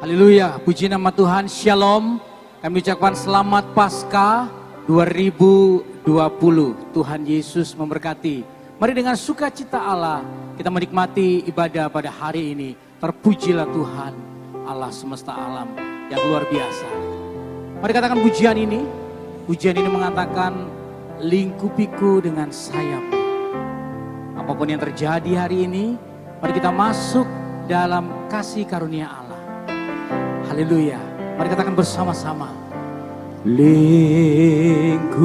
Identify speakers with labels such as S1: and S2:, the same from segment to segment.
S1: Haleluya, puji nama Tuhan, Shalom. Kami ucapkan selamat Paskah 2020. Tuhan Yesus memberkati. Mari dengan sukacita Allah kita menikmati ibadah pada hari ini. Terpujilah Tuhan Allah semesta alam yang luar biasa. Mari katakan pujian ini. Pujian ini mengatakan, lingkupiku dengan sayapmu. Apapun yang terjadi hari ini, mari kita masuk dalam kasih karunia Allah. Haleluya. Mari katakan bersama-sama. Lingkupiku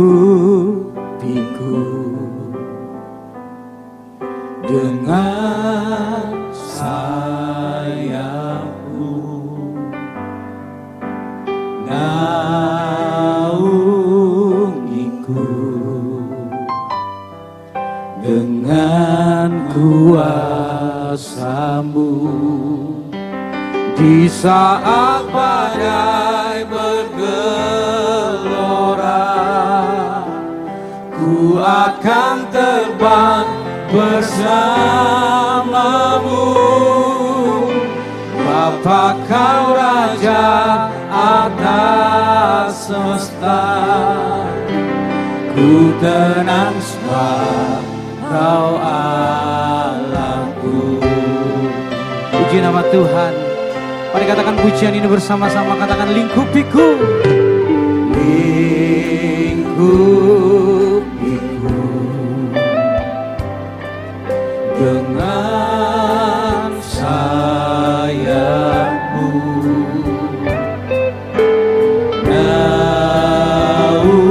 S1: dengan sayapmu, naungiku dengan kuasa-Mu. Di saat badai bergelora, ku akan terbang bersamamu. Bapa, Kau Raja atas semesta, ku tenang sebab Kau Allahku. Puji nama Tuhan. Mari katakan pujian ini bersama-sama, katakan lingkupiku. Lingkupiku dengan sayapmu, naungiku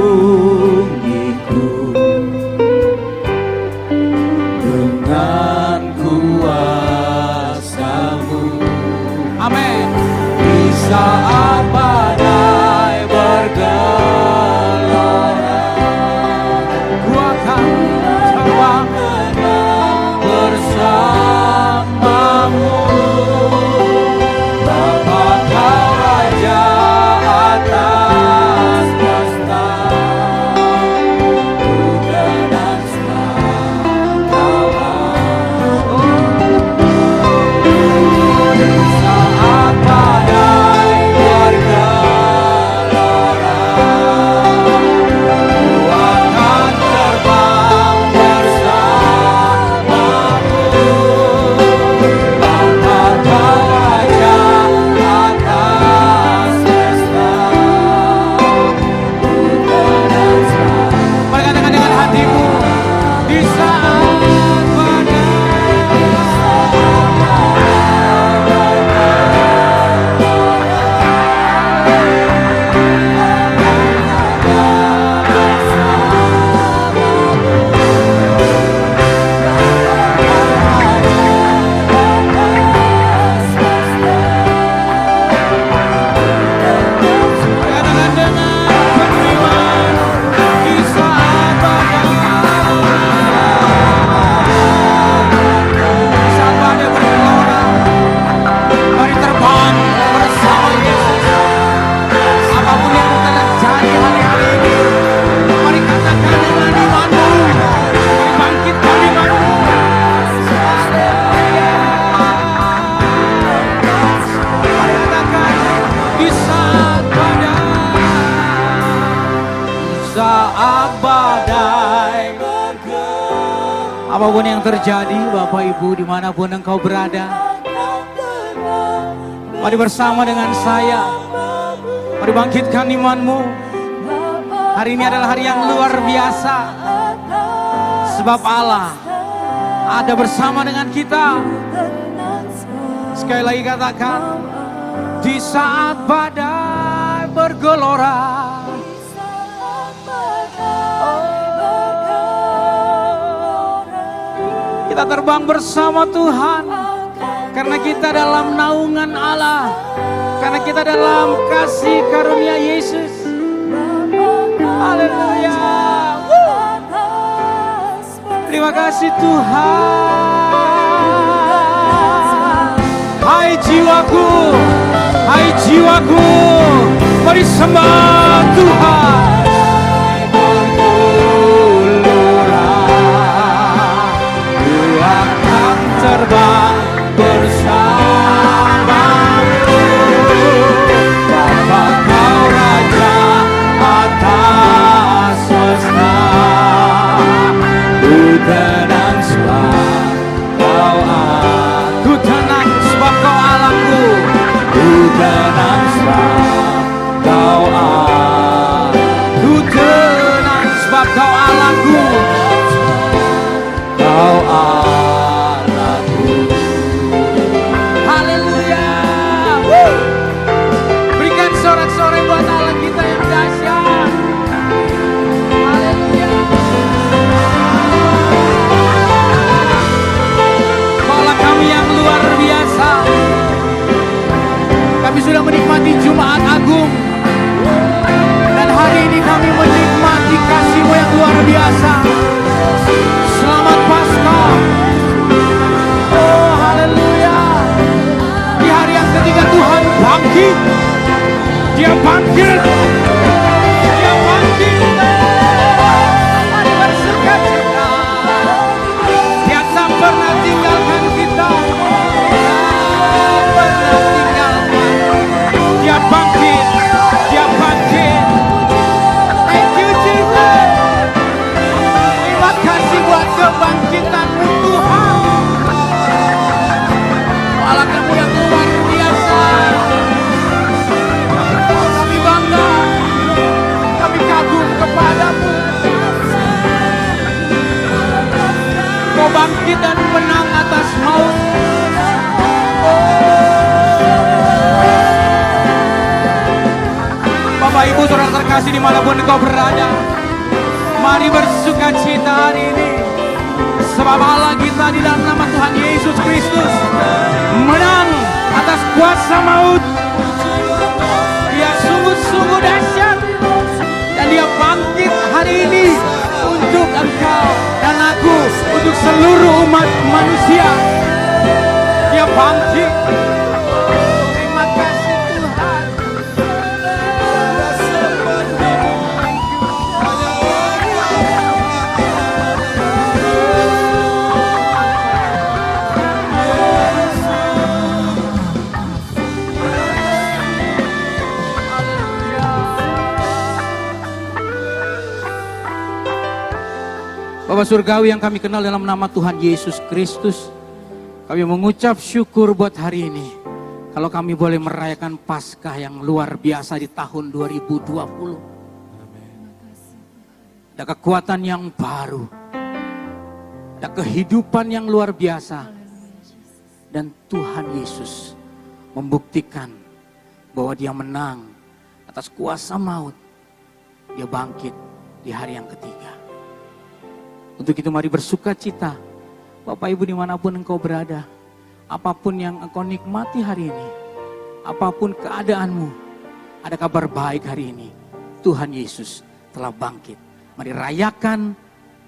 S1: dengan kuasa-Mu. Amin. Di saat badai bergelora, ku akan terbang bersamamu. Bapa, Kau Raja atas semesta, ku tenang sebab Kau saat badai bergelora, ku akan terbang bersamamu. Bapa, Kau Raja atas semesta, ku tenang sebab. Mari katakan dengan hatimu. Di saat apapun yang terjadi, Bapak Ibu dimanapun engkau berada, mari bersama dengan saya, mari bangkitkan imanmu. Hari ini adalah hari yang luar biasa, sebab Allah ada bersama dengan kita. Sekali lagi katakan, di saat badai bergelora, kita terbang bersama Tuhan, karena kita dalam naungan Allah, karena kita dalam kasih karunia Yesus. Haleluya. Terima kasih Tuhan. Hai jiwaku, mari sembah Tuhan. Terbang bersamamu. Dia bangkit. Dia bangkit. Mari bersukacita. Dia tak pernah tinggalkan kita. Tak pernah tinggalkan. Dia bangkit. Dia bangkit. Thank you Jesus. Terima kasih buat kebangkitan-Mu Tuhan. Allah Kamu yang luar biasa. Kami bangga, kami kagum kepada-Mu. Kau bangkit dan menang atas maut. Bapak Ibu saudara terkasih dimanapun engkau berada, mari bersukacita hari ini. Sebab Allah kita di dalam nama Tuhan Yesus Kristus menang atas kuasa maut. Dia sungguh-sungguh dahsyat dan Dia bangkit hari ini untuk engkau dan aku, untuk seluruh umat manusia. Dia bangkit. Terima kasih Tuhan. Bapak Surgawi yang kami kenal dalam nama Tuhan Yesus Kristus, kami mengucap syukur buat hari ini. Kalau kami boleh merayakan Paskah yang luar biasa di tahun 2020. Ada kekuatan yang baru. Ada kehidupan yang luar biasa. Dan Tuhan Yesus membuktikan bahwa Dia menang atas kuasa maut. Dia bangkit di hari yang ketiga. Untuk itu mari bersukacita. Bapak Ibu dimanapun engkau berada. Apapun yang engkau nikmati hari ini. Apapun keadaanmu. Ada kabar baik hari ini. Tuhan Yesus telah bangkit. Mari rayakan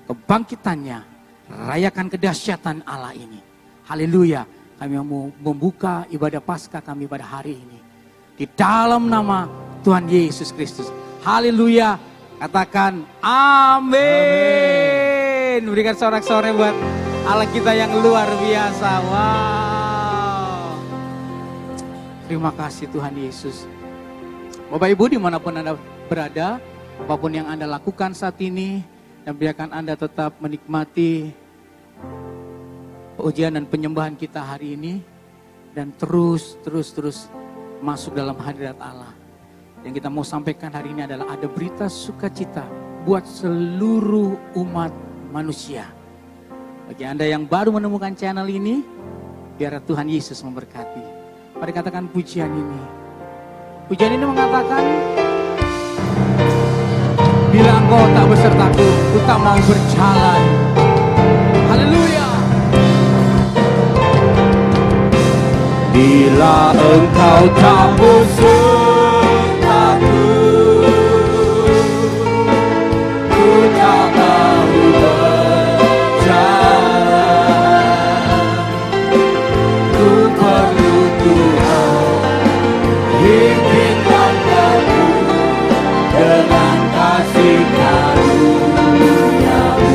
S1: kebangkitannya. Rayakan kedahsyatan Allah ini. Haleluya. Kami mau membuka ibadah Paskah kami pada hari ini. Di dalam nama Tuhan Yesus Kristus. Haleluya. Katakan amin. Berikan sorak-sorai buat Allah kita yang luar biasa. Wow. Terima kasih Tuhan Yesus. Bapak Ibu dimanapun Anda berada, apapun yang Anda lakukan saat ini, dan biarkan Anda tetap menikmati ujian dan penyembahan kita hari ini, dan terus masuk dalam hadirat Allah. Yang kita mau sampaikan hari ini adalah ada berita sukacita buat seluruh umat manusia. Bagi Anda yang baru menemukan channel ini, biar Tuhan Yesus memberkati. Mari katakan pujian ini. Pujian ini mengatakan, bila engkau tak besertaku, ku tak mau berjalan. Haleluya. Bila engkau tak besertaku, ku tak mau berjalan. Ku perlu Tuhan, pimpinkan aku dengan kasih karunia-Mu.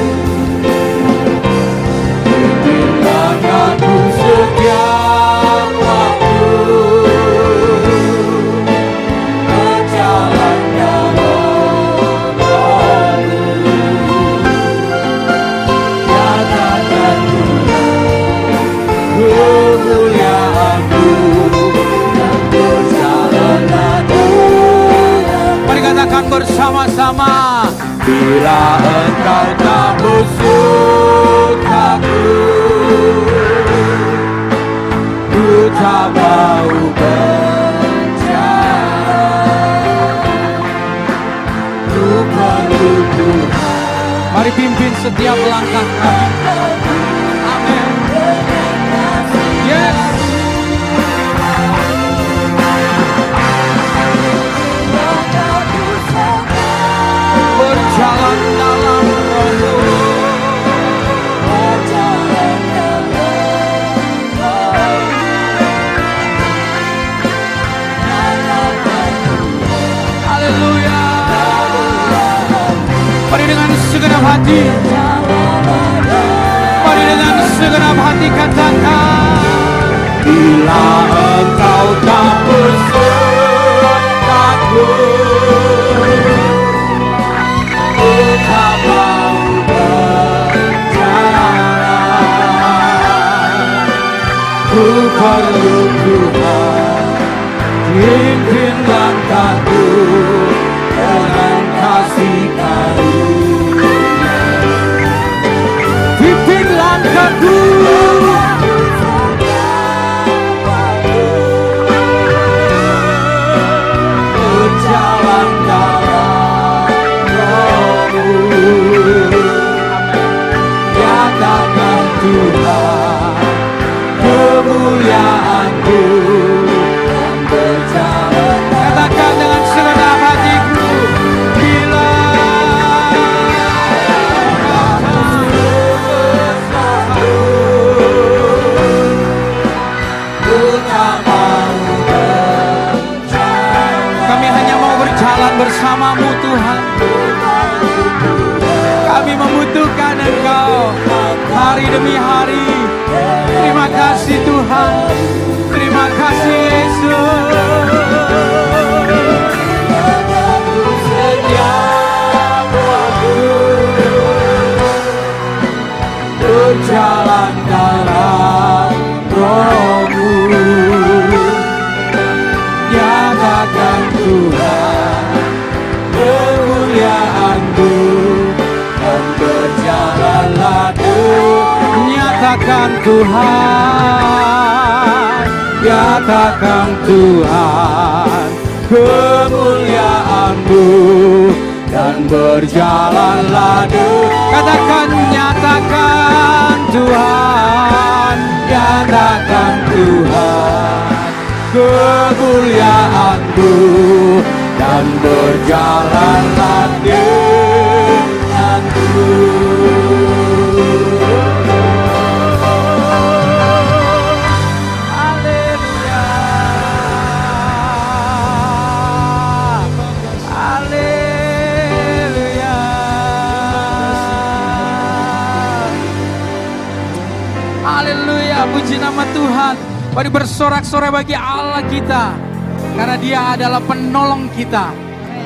S1: Pimpinkan aku setiap waktu, berjalan dalam Roh-Mu. Nyatakan kemuliaan-Mu dan berjalanlah dengan. Mari katakan bersama-sama. Bila engkau tak besertaku, ku tak mau berjalan. Ku perlu Tuhan. Mari pimpin setiap langkah kami. Amin. Yes. Berjalan dalam Roh-Mu. Berjalan dalam Roh-Mu. segenap hati. Mari dengan segenap hati katakan, bila engkau tak bersertaku, tak mau berjalan. Ku perlu Tuhan, pimpin langkahku dengan kasih karunia. Pimpin langkahku, berjalan dalam Roh-Mu. Nyatakan Tuhan kemuliaan-Mu dan berjalan. Katakan dengan segenap hatiku, bila kami hanya mau berjalan bersama-Mu Tuhan. Kami membutuhkan Engkau hari demi hari. Terima kasih Tuhan. Terima kasih Yesus. Setiap waktu berjalan dalam Roh-Mu. Nyatakan Tuhan kemuliaan-Mu dan berjalanlah nyatakan Tuhan, nyatakan Tuhan kemuliaan-Mu dan berjalanlah katakan nyatakan Tuhan, nyatakan Tuhan kemuliaan-Mu dan berjalanlah denganku. Haleluya, haleluya, haleluya. Puji nama Tuhan. Mari bersorak-sorai bagi Allah kita, karena Dia adalah penolong kita.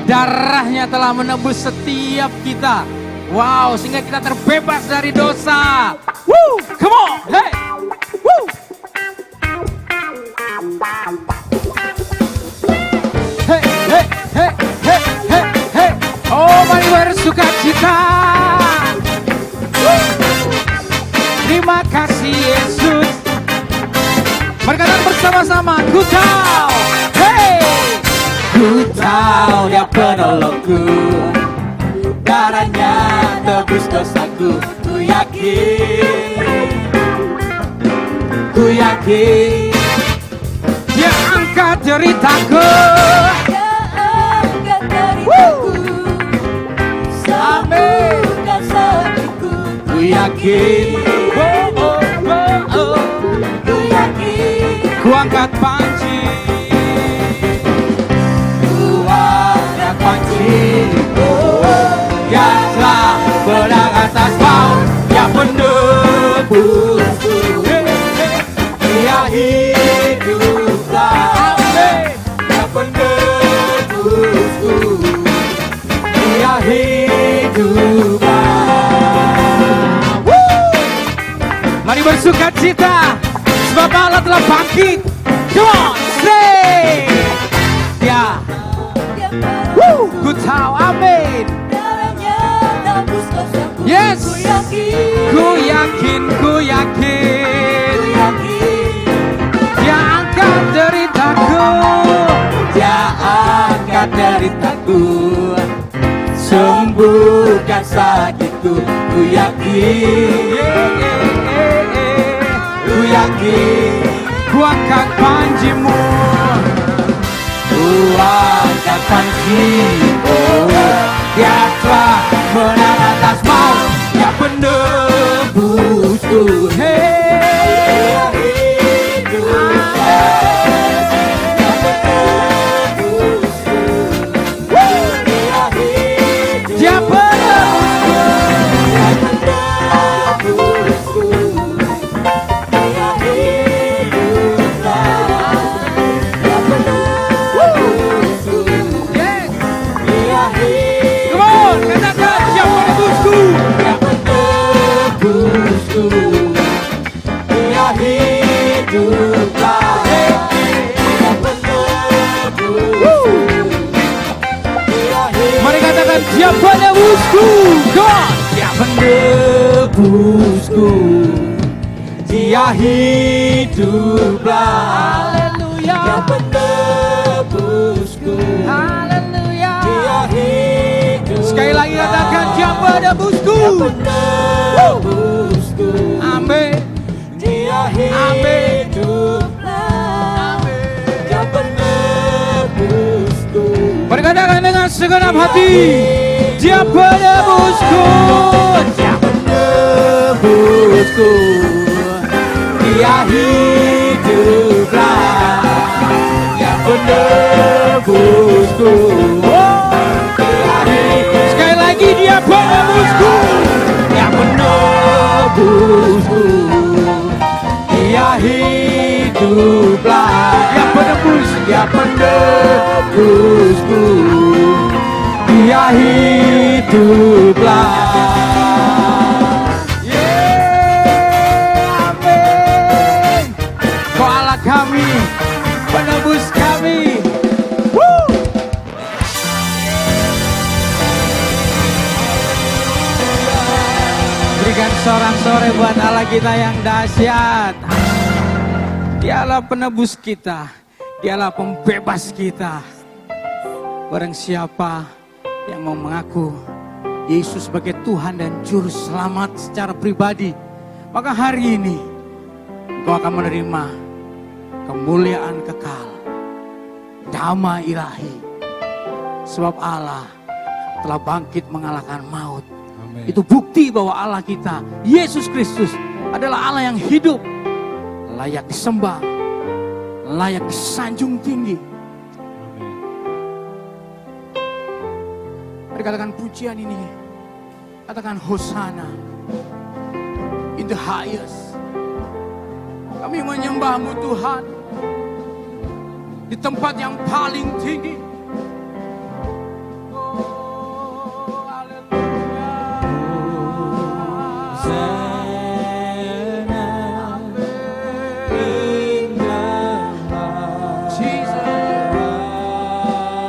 S1: Darahnya telah menebus setiap kita. Wow, sehingga kita terbebas dari dosa. Woo, come on, hey, woo. Hey, hey, hey, hey, hey, hey. Oh, mari bersukacita. Terima kasih Yesus. Berkata bersama-sama, ku tahu, hey, ku tahu Dia penolongku, darahnya tebus dosaku. Ku yakin, Dia angkat deritaku, sembuhkan sakitku. Ku yakin, ku angkat panci, ku angkat panci, yang telah menang atas maut, yang menebusku. Dia hiduplah, yang menebusku. Dia hiduplah. Mari bersukacita, sebab Allah telah bangkit. Come on, say, ya, ku tahu, amin. Yes, ku yakin, Dia angkat deritaku, Dia angkat deritaku, sembuhkan sakitku. Ku yakin, ku angkat panjimu, ku angkat panjimu. Dia telah menang atas maut, Dia penebusku. Hey, Dia penebusku. Dia penebusku, God. Dia penebusku, Dia hiduplah. Haleluya. Dia penebusku, haleluya. Dia hidup. Sekali lagi katakan, Dia penebusku. Dia penebusku. Amin. Dia hiduplah. Amin. Dia penebusku. Berkatakan dengan segenap hati, Dia penebusku. Dia penebusku. Dia hiduplah. Dia penebusku. Dia hidup. Sekali lagi, Dia penebusku. Dia penebusku. Dia hiduplah. Dia penebus. Dia penebusku. Dia hiduplah. Kami, penebus kami. Woo! Berikan sorak-sorai buat Allah kita yang dahsyat. Dialah penebus kita, Dialah pembebas kita. Barang siapa yang mau mengaku Yesus sebagai Tuhan dan Juru Selamat secara pribadi, maka hari ini engkau akan menerima kemuliaan kekal, damai ilahi. Sebab Allah telah bangkit mengalahkan maut. Amen. Itu bukti bahwa Allah kita, Yesus Kristus, adalah Allah yang hidup, layak disembah, layak disanjung tinggi. Amen. Mari katakan pujian ini, katakan Hosana in the highest. Kami menyembahmu Tuhan di tempat yang paling tinggi. Oh, haleluya. Hosana in the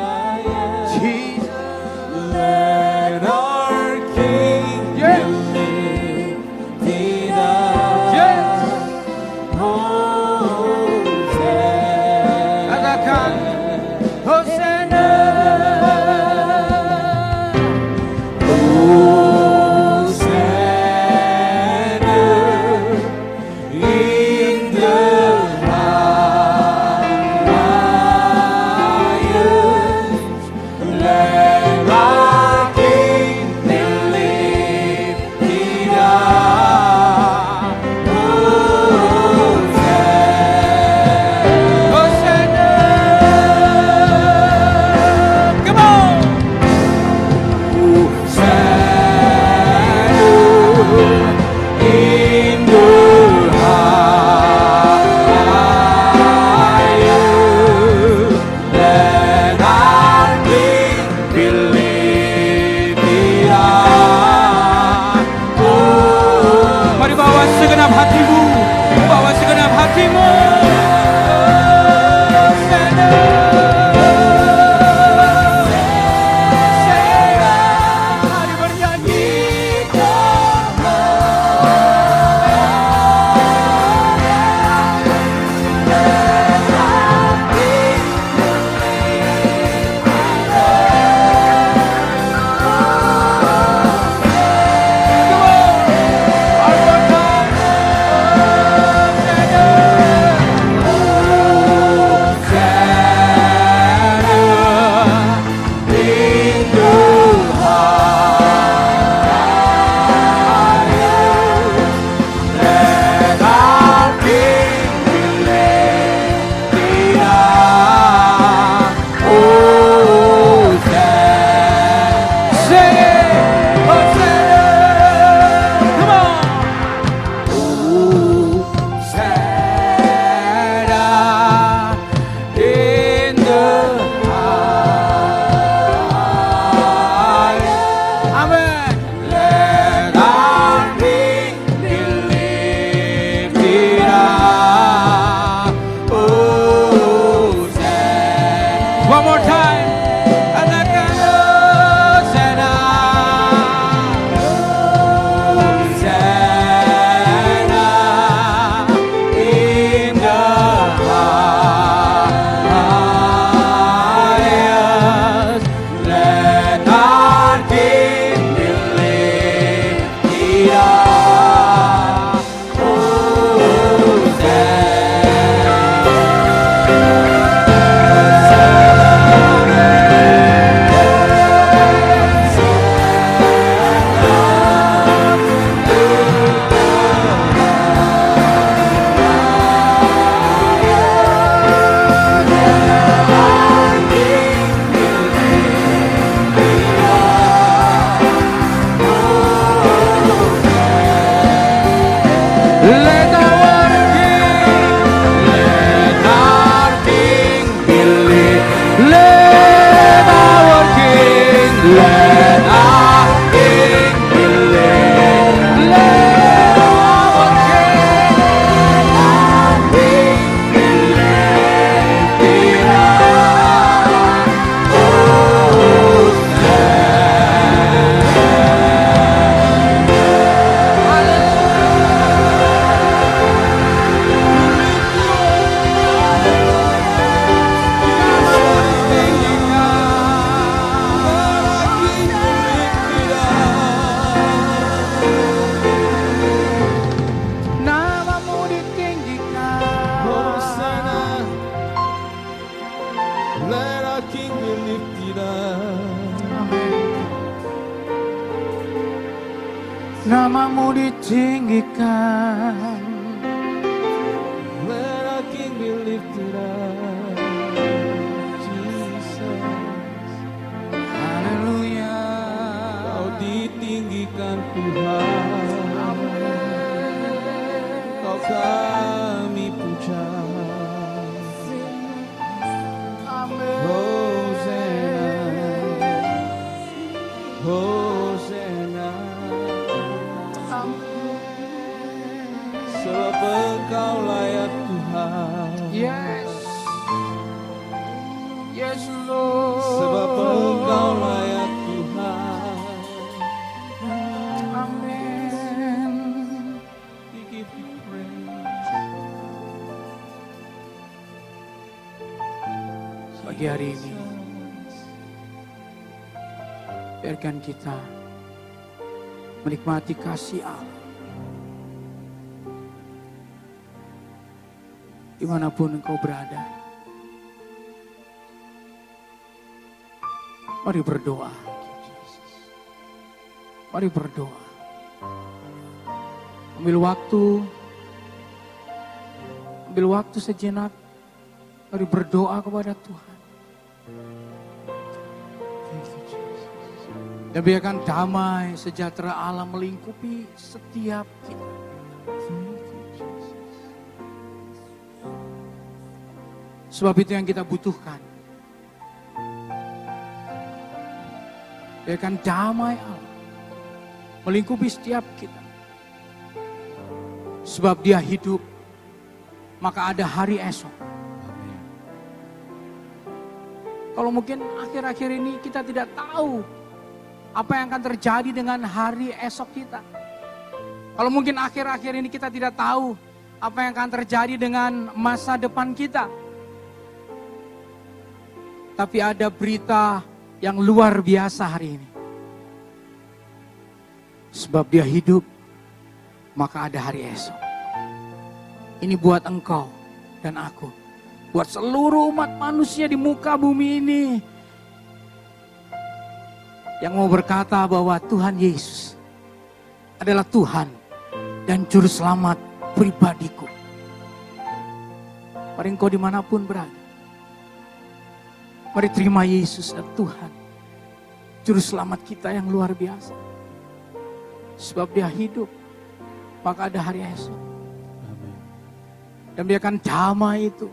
S1: highest. Jesus, let our King be lifted up. Yes. Katakan Hosana. Let our King be lifted. Let our King be lifted up. Namamu ditinggikan.
S2: Hosanna, let our King be lifted up.
S1: Namamu ditinggikan.
S2: Let our King be lifted up. Jesus,
S1: Haleluya.
S2: Kau ditinggikan Tuhan. Kau kami puja. Hosanna, Hosanna. Sebab Engkau layak Tuhan.
S1: Yes. Yes, Lord.
S2: Sebab Engkau layak Tuhan.
S1: Amen.
S2: We give you praise.
S1: Pagi hari ini, biarkan kita menikmati kasih Allah. Dimanapun engkau berada, mari berdoa. Mari berdoa. Ambil waktu sejenak. Mari berdoa kepada Tuhan. Dan biarkan damai sejahtera Allah melingkupi setiap kita. Sebab itu yang kita butuhkan. Biarkan damai Allah melingkupi setiap kita. Sebab Dia hidup, maka ada hari esok. Kalau mungkin akhir-akhir ini kita tidak tahu apa yang akan terjadi dengan hari esok kita. Kalau mungkin akhir-akhir ini kita tidak tahu apa yang akan terjadi dengan masa depan kita. Tapi ada berita yang luar biasa hari ini. Sebab Dia hidup, maka ada hari esok. Ini buat engkau dan aku. Buat seluruh umat manusia di muka bumi ini. Yang mau berkata bahwa Tuhan Yesus adalah Tuhan dan Juru Selamat pribadiku. Mari engkau dimanapun berada. Mari terima Yesus dan Tuhan, Juru Selamat kita yang luar biasa. Sebab Dia hidup, maka ada hari esok. Dan biarkan damai itu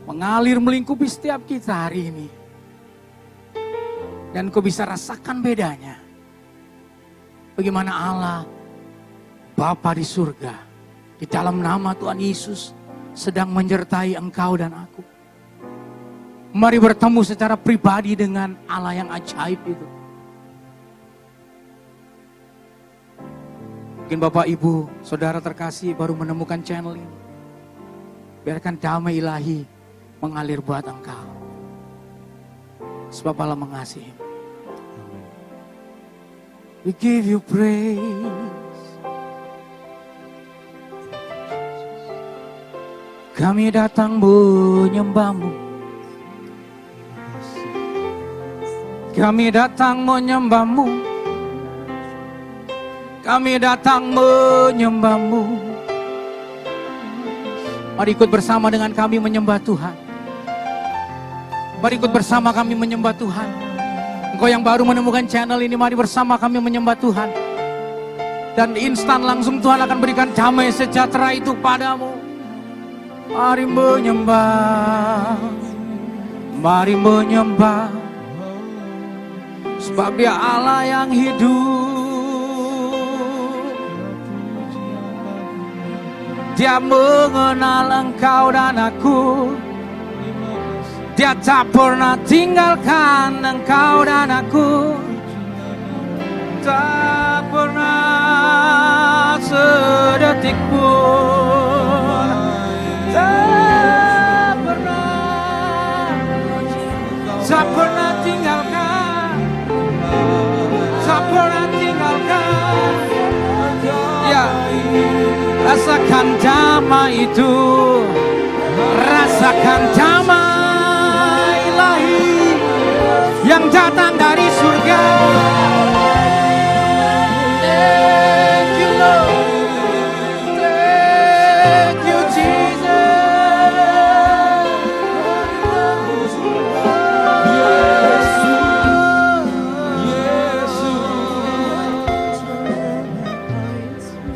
S1: mengalir melingkupi setiap kita hari ini. Dan kau bisa rasakan bedanya. Bagaimana Allah, Bapa di surga, di dalam nama Tuhan Yesus sedang menyertai engkau dan aku. Mari bertemu secara pribadi dengan Allah yang ajaib itu. Mungkin Bapak, Ibu, Saudara terkasih baru menemukan channel ini. Biarkan damai ilahi mengalir buat engkau. Sebab Allah mengasihi. We give you praise. Kami datang menyembah-Mu. Kami datang menyembah-Mu. Kami datang menyembah-Mu. Mari ikut bersama dengan kami menyembah Tuhan. Mari ikut bersama kami menyembah Tuhan. Engkau yang baru menemukan channel ini, mari bersama kami menyembah Tuhan. Dan instan langsung Tuhan akan berikan damai sejahtera itu padamu. Mari menyembah. Mari menyembah. Sebab Dia Allah yang hidup. Dia mengenal engkau dan aku. Dia tak pernah tinggalkan engkau dan aku. Tak pernah sedetik pun. Tak pernah tinggalkan. Tak pernah tinggalkan. Ya, rasakan damai itu. Rasakan damai ilahi yang datang dari surga. Thank you Lord. Thank you Jesus.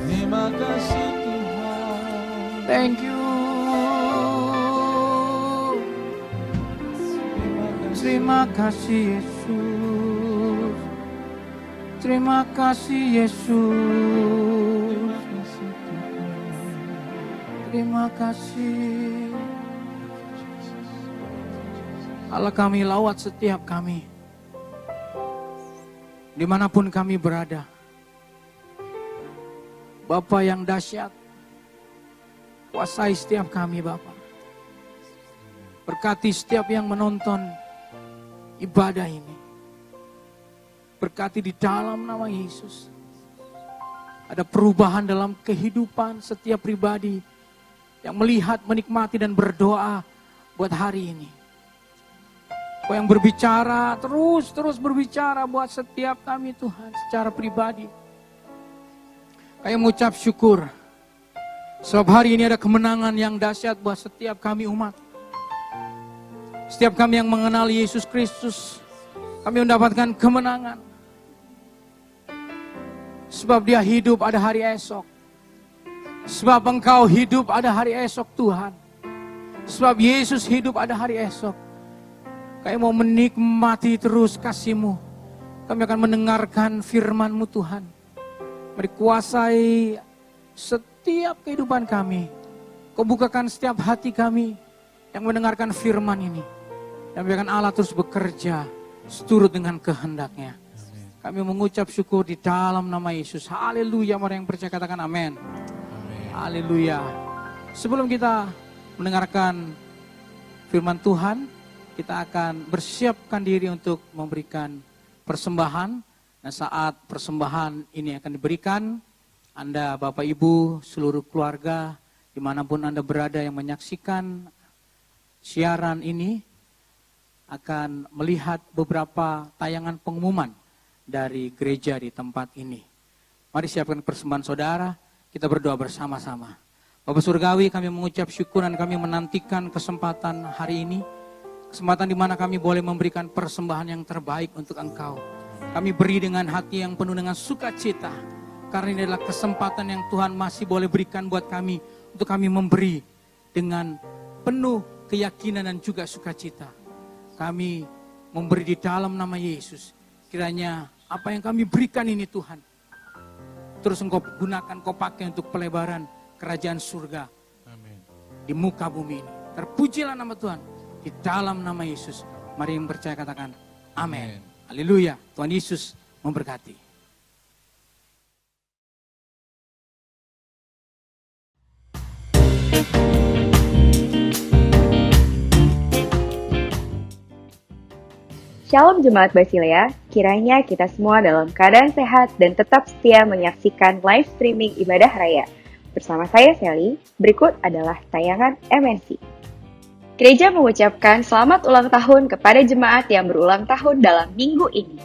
S2: Terima kasih Tuhan.
S1: Thank you. Terima kasih Yesus. Terima kasih Yesus. Terima kasih. Allah kami, lawat setiap kami. Dimanapun kami berada. Bapa yang dahsyat, kuasai setiap kami Bapa. Berkati setiap yang menonton ibadah ini. Berkati di dalam nama Yesus. Ada perubahan dalam kehidupan setiap pribadi yang melihat, menikmati dan berdoa buat hari ini. Kau yang berbicara, terus berbicara buat setiap kami Tuhan secara pribadi. Kami mengucap syukur. Sebab hari ini ada kemenangan yang dahsyat buat setiap kami umat. Setiap kami yang mengenal Yesus Kristus, kami mendapatkan kemenangan. Sebab Dia hidup ada hari esok. Sebab Engkau hidup ada hari esok Tuhan. Sebab Yesus hidup ada hari esok. Kami mau menikmati terus kasih-Mu. Kami akan mendengarkan firman-Mu Tuhan. Mari kuasai setiap kehidupan kami. Kau bukakan setiap hati kami yang mendengarkan firman ini. Dan biarkan Allah terus bekerja seturut dengan kehendak-Nya. Kami mengucap syukur di dalam nama Yesus. Haleluya. Mari yang percaya katakan amin. Haleluya. Sebelum kita mendengarkan firman Tuhan, kita akan bersiapkan diri untuk memberikan persembahan. Nah, saat persembahan ini akan diberikan, Anda Bapak Ibu, seluruh keluarga, dimanapun Anda berada yang menyaksikan siaran ini, akan melihat beberapa tayangan pengumuman dari gereja di tempat ini. Mari siapkan persembahan saudara, kita berdoa bersama-sama. Bapak Surgawi, kami mengucap syukur dan kami menantikan kesempatan hari ini. Kesempatan di mana kami boleh memberikan persembahan yang terbaik untuk Engkau. Kami beri dengan hati yang penuh dengan sukacita. Karena ini adalah kesempatan yang Tuhan masih boleh berikan buat kami. Untuk kami memberi dengan penuh keyakinan dan juga sukacita. Kami memberi di dalam nama Yesus. Kiranya apa yang kami berikan ini Tuhan, terus Engkau gunakan, Kau pakai untuk pelebaran kerajaan surga.
S2: Amin.
S1: Di muka bumi ini. Terpujilah nama Tuhan. Di dalam nama Yesus. Mari yang percaya katakan amin. Haleluya. Tuhan Yesus memberkati.
S3: Shalom Jemaat Basilea, kiranya kita semua dalam keadaan sehat dan tetap setia menyaksikan live streaming ibadah raya. Bersama saya Sally, berikut adalah tayangan MNC. Gereja mengucapkan selamat ulang tahun kepada jemaat yang berulang tahun dalam minggu ini.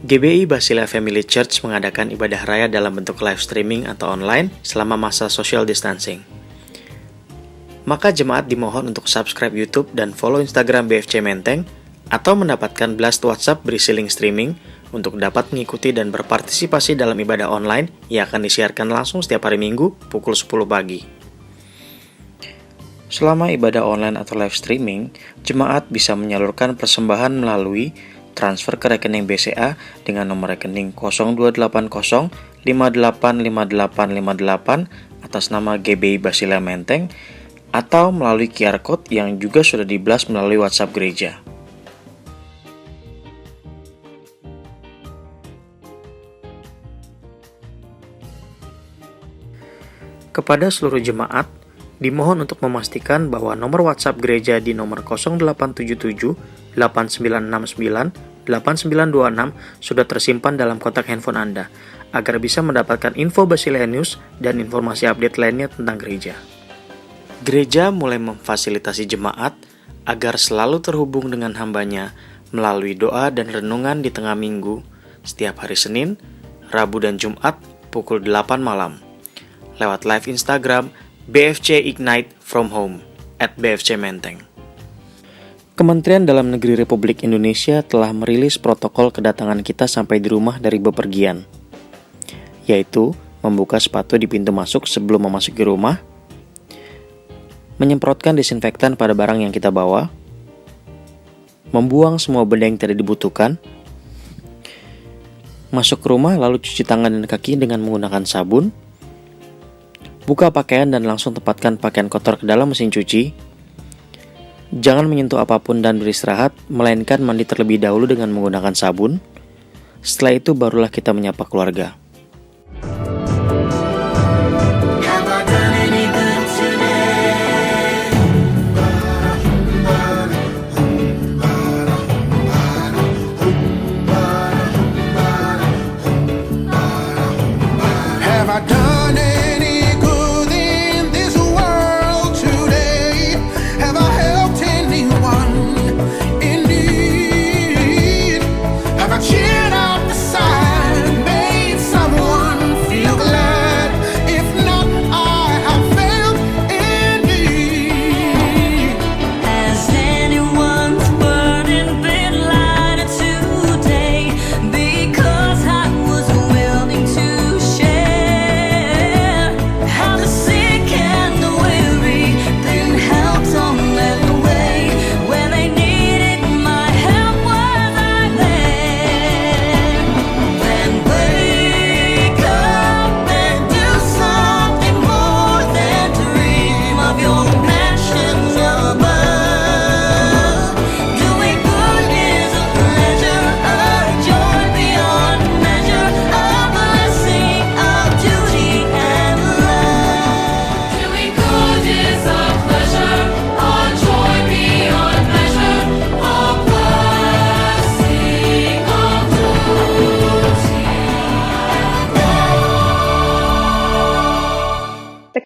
S4: GBI Basilea Family Church mengadakan ibadah raya dalam bentuk live streaming atau online selama masa social distancing. Maka jemaat dimohon untuk subscribe YouTube dan follow Instagram BFC Menteng atau mendapatkan blast WhatsApp berisi link streaming untuk dapat mengikuti dan berpartisipasi dalam ibadah online yang akan disiarkan langsung setiap hari Minggu pukul 10 pagi. Selama ibadah online atau live streaming, jemaat bisa menyalurkan persembahan melalui transfer ke rekening BCA dengan nomor rekening 0280 585858 atas nama GBI Basila Menteng atau melalui QR Code yang juga sudah di-blast melalui WhatsApp gereja. Kepada seluruh jemaat, dimohon untuk memastikan bahwa nomor WhatsApp gereja di nomor 0877 8969 8926 sudah tersimpan dalam kotak handphone Anda, agar bisa mendapatkan info Basila News dan informasi update lainnya tentang gereja. Gereja mulai memfasilitasi jemaat agar selalu terhubung dengan hambanya melalui doa dan renungan di tengah minggu setiap hari Senin, Rabu dan Jumat pukul 8 malam lewat live Instagram BFC Ignite from Home @BFC Menteng. Kementerian Dalam Negeri Republik Indonesia telah merilis protokol kedatangan kita sampai di rumah dari bepergian, yaitu membuka sepatu di pintu masuk sebelum memasuki rumah, menyemprotkan desinfektan pada barang yang kita bawa, membuang semua benda yang tidak dibutuhkan, masuk ke rumah lalu cuci tangan dan kaki dengan menggunakan sabun, buka pakaian dan langsung tempatkan pakaian kotor ke dalam mesin cuci, jangan menyentuh apapun dan beristirahat, melainkan mandi terlebih dahulu dengan menggunakan sabun. Setelah itu barulah kita menyapa keluarga.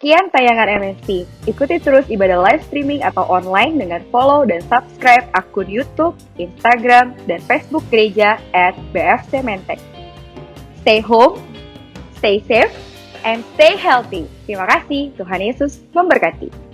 S3: Sekian tayangan MNC. Ikuti terus ibadah live streaming atau online dengan follow dan subscribe akun YouTube, Instagram, dan Facebook gereja @BFC Menteng. Stay home, stay safe, and stay healthy. Terima kasih, Tuhan Yesus memberkati.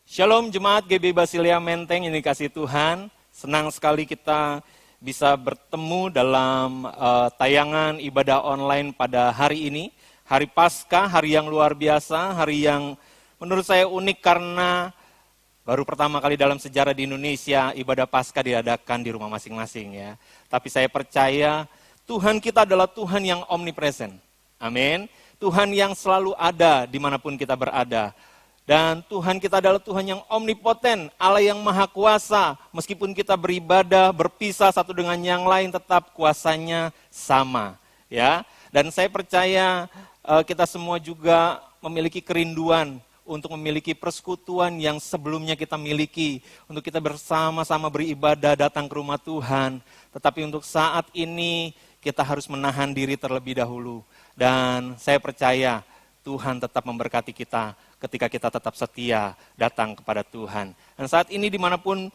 S2: Shalom jemaat GB Basilea Menteng yang dikasihi Tuhan. Senang sekali kita bisa bertemu dalam tayangan ibadah online pada hari ini. Hari Paskah, hari yang luar biasa, hari yang menurut saya unik karena baru pertama kali dalam sejarah di Indonesia ibadah Paskah diadakan di rumah masing-masing ya. Tapi saya percaya Tuhan kita adalah Tuhan yang omnipresent. Amin. Tuhan yang selalu ada dimanapun kita berada. Dan Tuhan kita adalah Tuhan yang omnipoten, Allah yang maha kuasa. Meskipun kita beribadah, berpisah satu dengan yang lain, tetap kuasanya sama. Ya. Dan saya percaya kita semua juga memiliki kerinduan untuk memiliki persekutuan yang sebelumnya kita miliki. Untuk kita bersama-sama beribadah, datang ke rumah Tuhan. Tetapi untuk saat ini kita harus menahan diri terlebih dahulu. Dan saya percaya Tuhan tetap memberkati kita ketika kita tetap setia datang kepada Tuhan. Dan saat ini dimanapun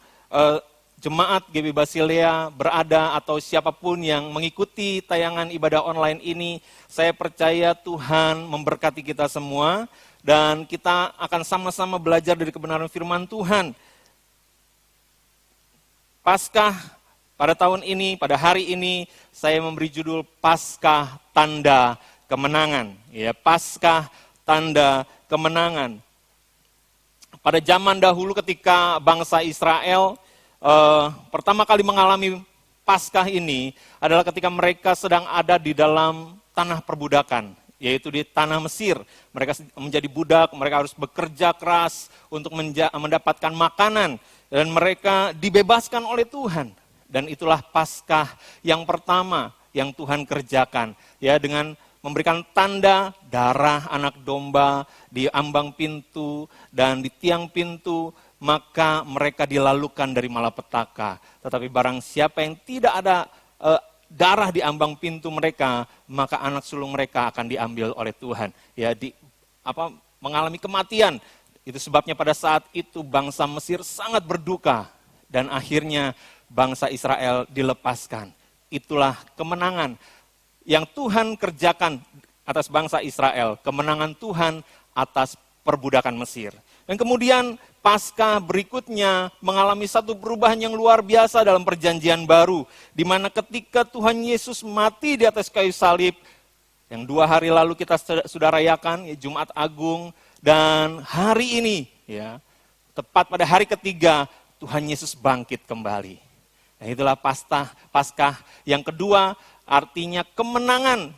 S2: jemaat GB Basilea berada atau siapapun yang mengikuti tayangan ibadah online ini, saya percaya Tuhan memberkati kita semua dan kita akan sama-sama belajar dari kebenaran firman Tuhan. Paskah pada tahun ini, pada hari ini, saya memberi judul Paskah Tanda Kemenangan. Ya, Paskah Tanda Kemenangan. Pada zaman dahulu ketika bangsa Israel pertama kali mengalami Paskah ini adalah ketika mereka sedang ada di dalam tanah perbudakan, yaitu di tanah Mesir. Mereka menjadi budak, mereka harus bekerja keras untuk mendapatkan makanan dan mereka dibebaskan oleh Tuhan. Dan itulah Paskah yang pertama yang Tuhan kerjakan, ya, dengan memberikan tanda darah anak domba di ambang pintu dan di tiang pintu, maka mereka dilalukan dari malapetaka. Tetapi barang siapa yang tidak ada darah di ambang pintu mereka, maka anak sulung mereka akan diambil oleh Tuhan. Ya, mengalami kematian. Itu sebabnya pada saat itu bangsa Mesir sangat berduka dan akhirnya bangsa Israel dilepaskan. Itulah kemenangan yang Tuhan kerjakan atas bangsa Israel, kemenangan Tuhan atas perbudakan Mesir. Dan kemudian Paskah berikutnya mengalami satu perubahan yang luar biasa dalam perjanjian baru, di mana ketika Tuhan Yesus mati di atas kayu salib, yang 2 hari lalu kita sudah rayakan, ya, Jumat Agung, dan hari ini, ya, tepat pada hari ketiga, Tuhan Yesus bangkit kembali. Nah, itulah Paskah yang kedua, artinya kemenangan,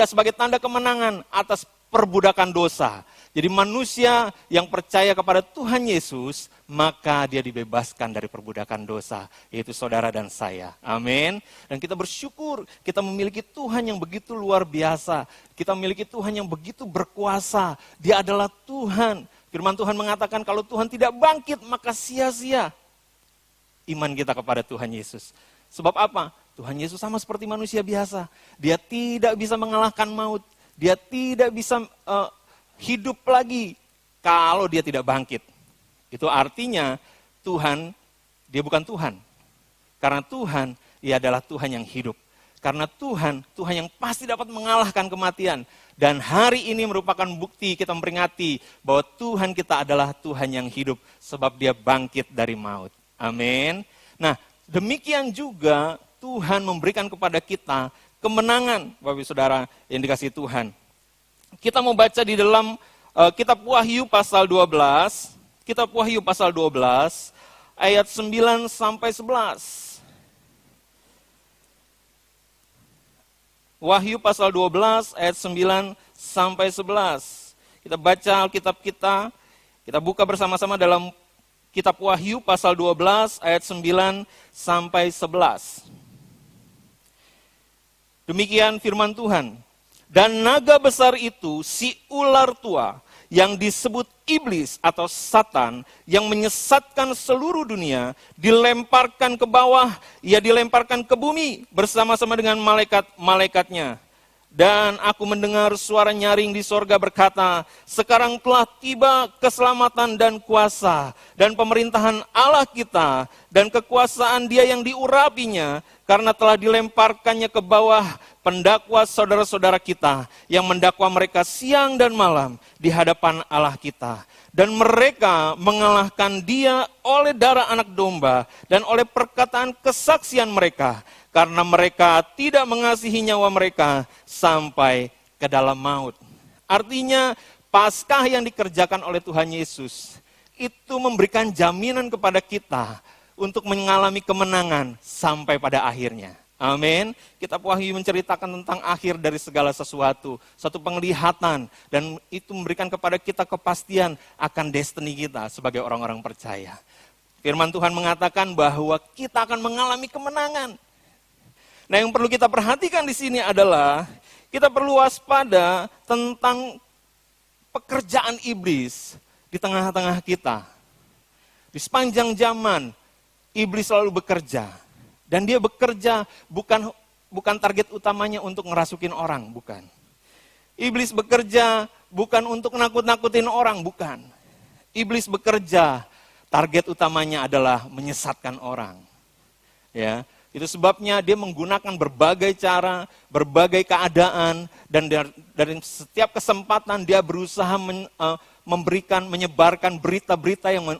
S2: sebagai tanda kemenangan atas perbudakan dosa. Jadi manusia yang percaya kepada Tuhan Yesus, maka dia dibebaskan dari perbudakan dosa, yaitu saudara dan saya. Amin. Dan kita bersyukur, kita memiliki Tuhan yang begitu luar biasa. Kita memiliki Tuhan yang begitu berkuasa. Dia adalah Tuhan. Firman Tuhan mengatakan kalau Tuhan tidak bangkit, maka sia-sia iman kita kepada Tuhan Yesus. Sebab apa? Tuhan Yesus sama seperti manusia biasa. Dia tidak bisa mengalahkan maut. Dia tidak bisa hidup lagi kalau dia tidak bangkit. Itu artinya Tuhan, dia bukan Tuhan. Karena Tuhan, dia adalah Tuhan yang hidup. Karena Tuhan yang pasti dapat mengalahkan kematian. Dan hari ini merupakan bukti kita memperingati bahwa Tuhan kita adalah Tuhan yang hidup. Sebab dia bangkit dari maut. Amin. Nah, demikian juga Tuhan memberikan kepada kita kemenangan, Bapak Ibu Saudara yang dikasihi Tuhan. Kita mau baca di dalam kitab Wahyu pasal 12, kitab Wahyu pasal 12 ayat 9 sampai 11. Wahyu pasal 12 ayat 9 sampai 11. Kita baca Alkitab kita buka bersama-sama dalam kitab Wahyu pasal 12 ayat 9 sampai 11. Demikian firman Tuhan. Dan naga besar itu, si ular tua, yang disebut iblis atau Satan, yang menyesatkan seluruh dunia, dilemparkan ke bawah, ia dilemparkan ke bumi bersama-sama dengan malaikat-malaikatnya. Dan aku mendengar suara nyaring di sorga berkata, sekarang telah tiba keselamatan dan kuasa dan pemerintahan Allah kita dan kekuasaan Dia yang diurapinya, karena telah dilemparkannya ke bawah pendakwa saudara-saudara kita yang mendakwa mereka siang dan malam di hadapan Allah kita. Dan mereka mengalahkan dia oleh darah anak domba dan oleh perkataan kesaksian mereka, karena mereka tidak mengasihi nyawa mereka sampai ke dalam maut. Artinya Paskah yang dikerjakan oleh Tuhan Yesus itu memberikan jaminan kepada kita untuk mengalami kemenangan sampai pada akhirnya. Amin. Kitab Wahyu menceritakan tentang akhir dari segala sesuatu, satu penglihatan, dan itu memberikan kepada kita kepastian akan destiny kita sebagai orang-orang percaya. Firman Tuhan mengatakan bahwa kita akan mengalami kemenangan. Nah, yang perlu kita perhatikan di sini adalah kita perlu waspada tentang pekerjaan iblis di tengah-tengah kita. Di sepanjang zaman, iblis selalu bekerja. Dan dia bekerja bukan target utamanya untuk ngerasukin orang, bukan. Iblis bekerja bukan untuk nakut-nakutin orang, bukan. Iblis bekerja, target utamanya adalah menyesatkan orang. Ya, itu sebabnya dia menggunakan berbagai cara, berbagai keadaan, dan dari setiap kesempatan dia berusaha menyebarkan berita-berita yang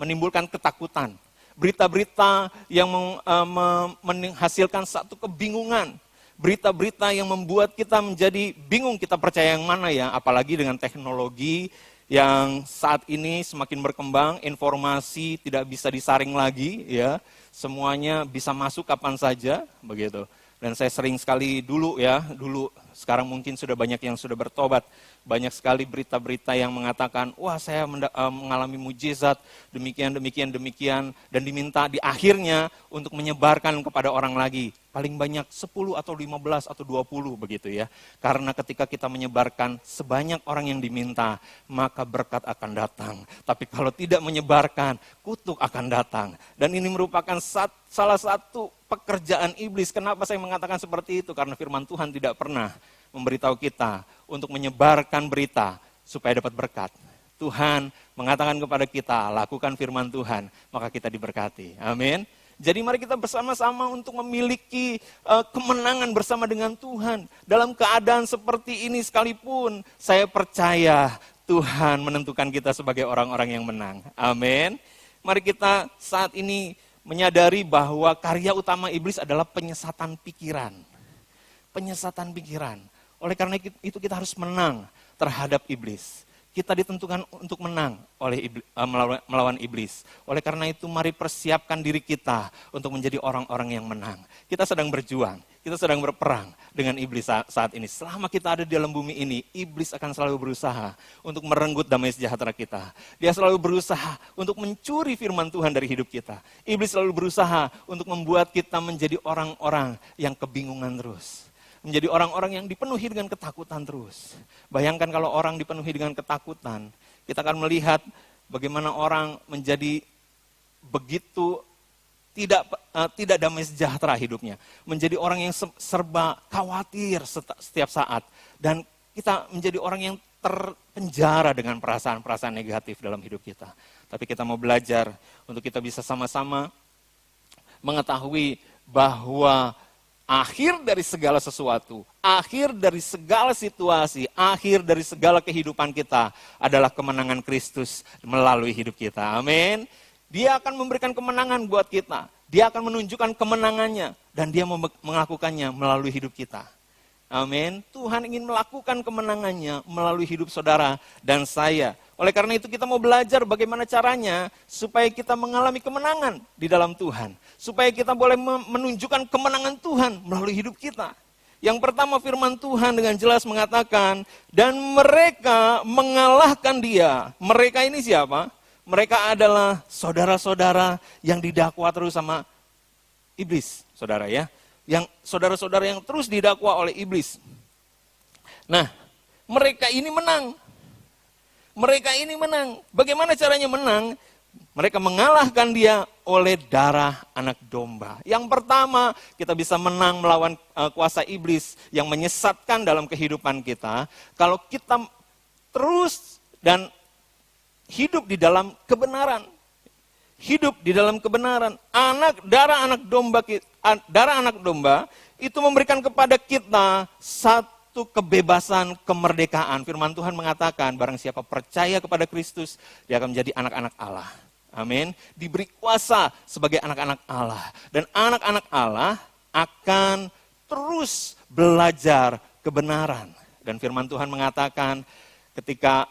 S2: menimbulkan ketakutan. Berita-berita yang menghasilkan satu kebingungan. Berita-berita yang membuat kita menjadi bingung kita percaya yang mana ya. Apalagi dengan teknologi yang saat ini semakin berkembang, informasi tidak bisa disaring lagi, ya, semuanya bisa masuk kapan saja, begitu. Dan saya sering sekali dulu, sekarang mungkin sudah banyak yang sudah bertobat, banyak sekali berita-berita yang mengatakan, wah saya mengalami mujizat, demikian, dan diminta di akhirnya untuk menyebarkan kepada orang lagi. Paling banyak 10 atau 15 atau 20 begitu ya. Karena ketika kita menyebarkan sebanyak orang yang diminta, maka berkat akan datang. Tapi kalau tidak menyebarkan, kutuk akan datang. Dan ini merupakan salah satu pekerjaan iblis. Kenapa saya mengatakan seperti itu? Karena firman Tuhan tidak pernah memberitahu kita untuk menyebarkan berita supaya dapat berkat. Tuhan mengatakan kepada kita, lakukan firman Tuhan, maka kita diberkati. Amin. Jadi mari kita bersama-sama untuk memiliki kemenangan bersama dengan Tuhan. Dalam keadaan seperti ini sekalipun, saya percaya Tuhan menentukan kita sebagai orang-orang yang menang. Amin. Mari kita saat ini menyadari bahwa karya utama iblis adalah penyesatan pikiran. Penyesatan pikiran. Oleh karena itu kita harus menang terhadap iblis. Kita ditentukan untuk menang melawan iblis. Oleh karena itu mari persiapkan diri kita untuk menjadi orang-orang yang menang. Kita sedang berjuang, kita sedang berperang dengan iblis saat ini. Selama kita ada di dalam bumi ini, iblis akan selalu berusaha untuk merenggut damai sejahtera kita. Dia selalu berusaha untuk mencuri firman Tuhan dari hidup kita. Iblis selalu berusaha untuk membuat kita menjadi orang-orang yang kebingungan terus. Menjadi orang-orang yang dipenuhi dengan ketakutan terus. Bayangkan kalau orang dipenuhi dengan ketakutan, kita akan melihat bagaimana orang menjadi begitu tidak damai sejahtera hidupnya. Menjadi orang yang serba khawatir setiap saat. Dan kita menjadi orang yang terpenjara dengan perasaan-perasaan negatif dalam hidup kita. Tapi kita mau belajar untuk kita bisa sama-sama mengetahui bahwa akhir dari segala sesuatu, akhir dari segala situasi, akhir dari segala kehidupan kita adalah kemenangan Kristus melalui hidup kita. Amin. Dia akan memberikan kemenangan buat kita. Dia akan menunjukkan kemenangannya dan dia melakukannya melalui hidup kita. Amin. Tuhan ingin melakukan kemenangannya melalui hidup saudara dan saya. Oleh karena itu kita mau belajar bagaimana caranya supaya kita mengalami kemenangan di dalam Tuhan. Supaya kita boleh menunjukkan kemenangan Tuhan melalui hidup kita. Yang pertama firman Tuhan dengan jelas mengatakan, dan mereka mengalahkan dia. Mereka ini siapa? Mereka adalah saudara-saudara yang didakwa terus sama iblis, saudara ya. Yang saudara-saudara yang terus didakwa oleh iblis. Nah, mereka ini menang. Mereka ini menang. Bagaimana caranya menang? Mereka mengalahkan dia oleh darah anak domba. Yang pertama, kita bisa menang melawan kuasa iblis yang menyesatkan dalam kehidupan kita. Kalau kita terus dan hidup di dalam kebenaran. hidup di dalam kebenaran. Darah anak domba itu memberikan kepada kita satu kebebasan, kemerdekaan. Firman Tuhan mengatakan, barang siapa percaya kepada Kristus, dia akan menjadi anak-anak Allah. Amin. Diberi kuasa sebagai anak-anak Allah. Dan anak-anak Allah akan terus belajar kebenaran. Dan firman Tuhan mengatakan ketika